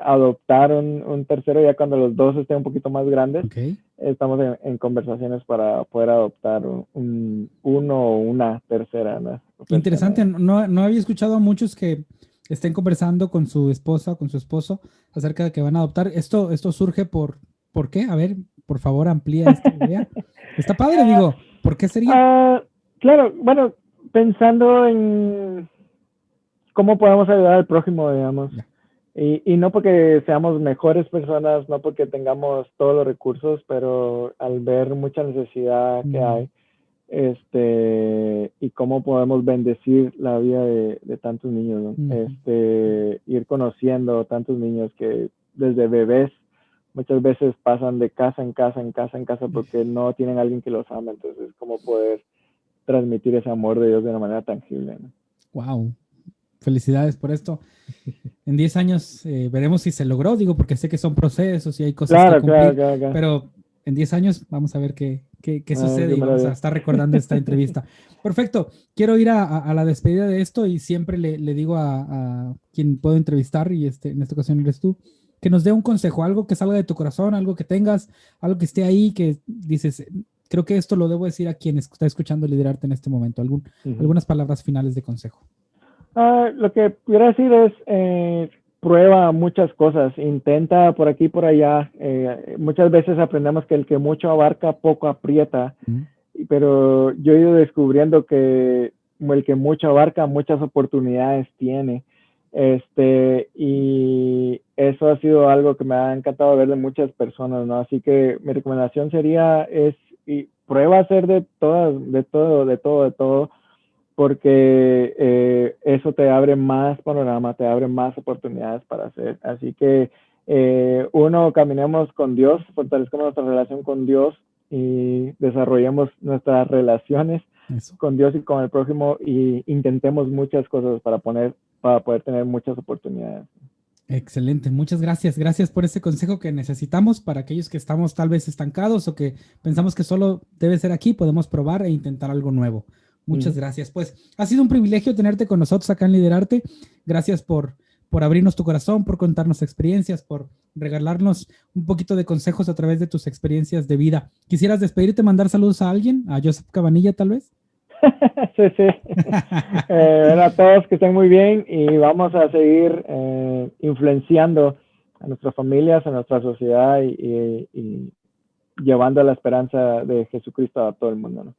adoptar un tercero ya cuando los dos estén un poquito más grandes. Okay. Estamos en conversaciones para poder adoptar uno o una tercera, ¿no? Interesante. No había escuchado a muchos que estén conversando con su esposa o con su esposo acerca de que van a adoptar. Esto surge ¿por qué? A ver, por favor, amplía esta idea. Está padre, digo, ¿por qué sería? Claro, bueno, pensando en cómo podemos ayudar al prójimo, digamos. Ya. Y no porque seamos mejores personas, no porque tengamos todos los recursos, pero al ver mucha necesidad que hay, y cómo podemos bendecir la vida de tantos niños, ¿no? Ir conociendo tantos niños que desde bebés muchas veces pasan de casa en casa, en casa en casa, porque no tienen a alguien que los ama. Entonces, cómo poder transmitir ese amor de Dios de una manera tangible, ¿no? Wow. Felicidades por esto. En 10 años veremos si se logró, digo, porque sé que son procesos y hay cosas que cumplir, claro. Pero en 10 años vamos a ver qué sucede y vamos a estar recordando esta entrevista. Perfecto. Quiero ir a la despedida de esto y siempre le digo a quien puedo entrevistar, y en esta ocasión eres tú, que nos dé un consejo, algo que salga de tu corazón, algo que tengas, algo que esté ahí, que dices, creo que esto lo debo decir a quien está escuchando Liderarte en este momento. Algunas palabras finales de consejo. Lo que pudiera decir es, prueba muchas cosas, intenta por aquí y por allá. Muchas veces aprendemos que el que mucho abarca, poco aprieta, pero yo he ido descubriendo que el que mucho abarca, muchas oportunidades tiene. Y eso ha sido algo que me ha encantado ver de muchas personas, ¿no? Así que mi recomendación sería prueba a hacer de todo, porque eso te abre más panorama, te abre más oportunidades para hacer. Así que caminemos con Dios, fortalezcamos nuestra relación con Dios y desarrollemos nuestras relaciones con Dios y con el prójimo, y intentemos muchas cosas para poder tener muchas oportunidades. Excelente, muchas gracias. Gracias por ese consejo que necesitamos para aquellos que estamos tal vez estancados o que pensamos que solo debe ser aquí. Podemos probar e intentar algo nuevo. Muchas gracias. Pues ha sido un privilegio tenerte con nosotros acá en Liderarte. Gracias por abrirnos tu corazón, por contarnos experiencias, por regalarnos un poquito de consejos a través de tus experiencias de vida. ¿Quisieras despedirte, mandar saludos a alguien? ¿A Joseph Cabanilla tal vez? Sí. A todos que estén muy bien y vamos a seguir influenciando nuestras familias, a nuestra sociedad y llevando la esperanza de Jesucristo a todo el mundo, ¿no?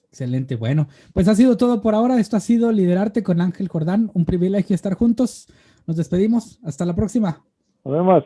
Excelente, bueno, pues ha sido todo por ahora. Esto ha sido Liderarte con Ángel Jordán. Un privilegio estar juntos. Nos despedimos. Hasta la próxima. Nos vemos.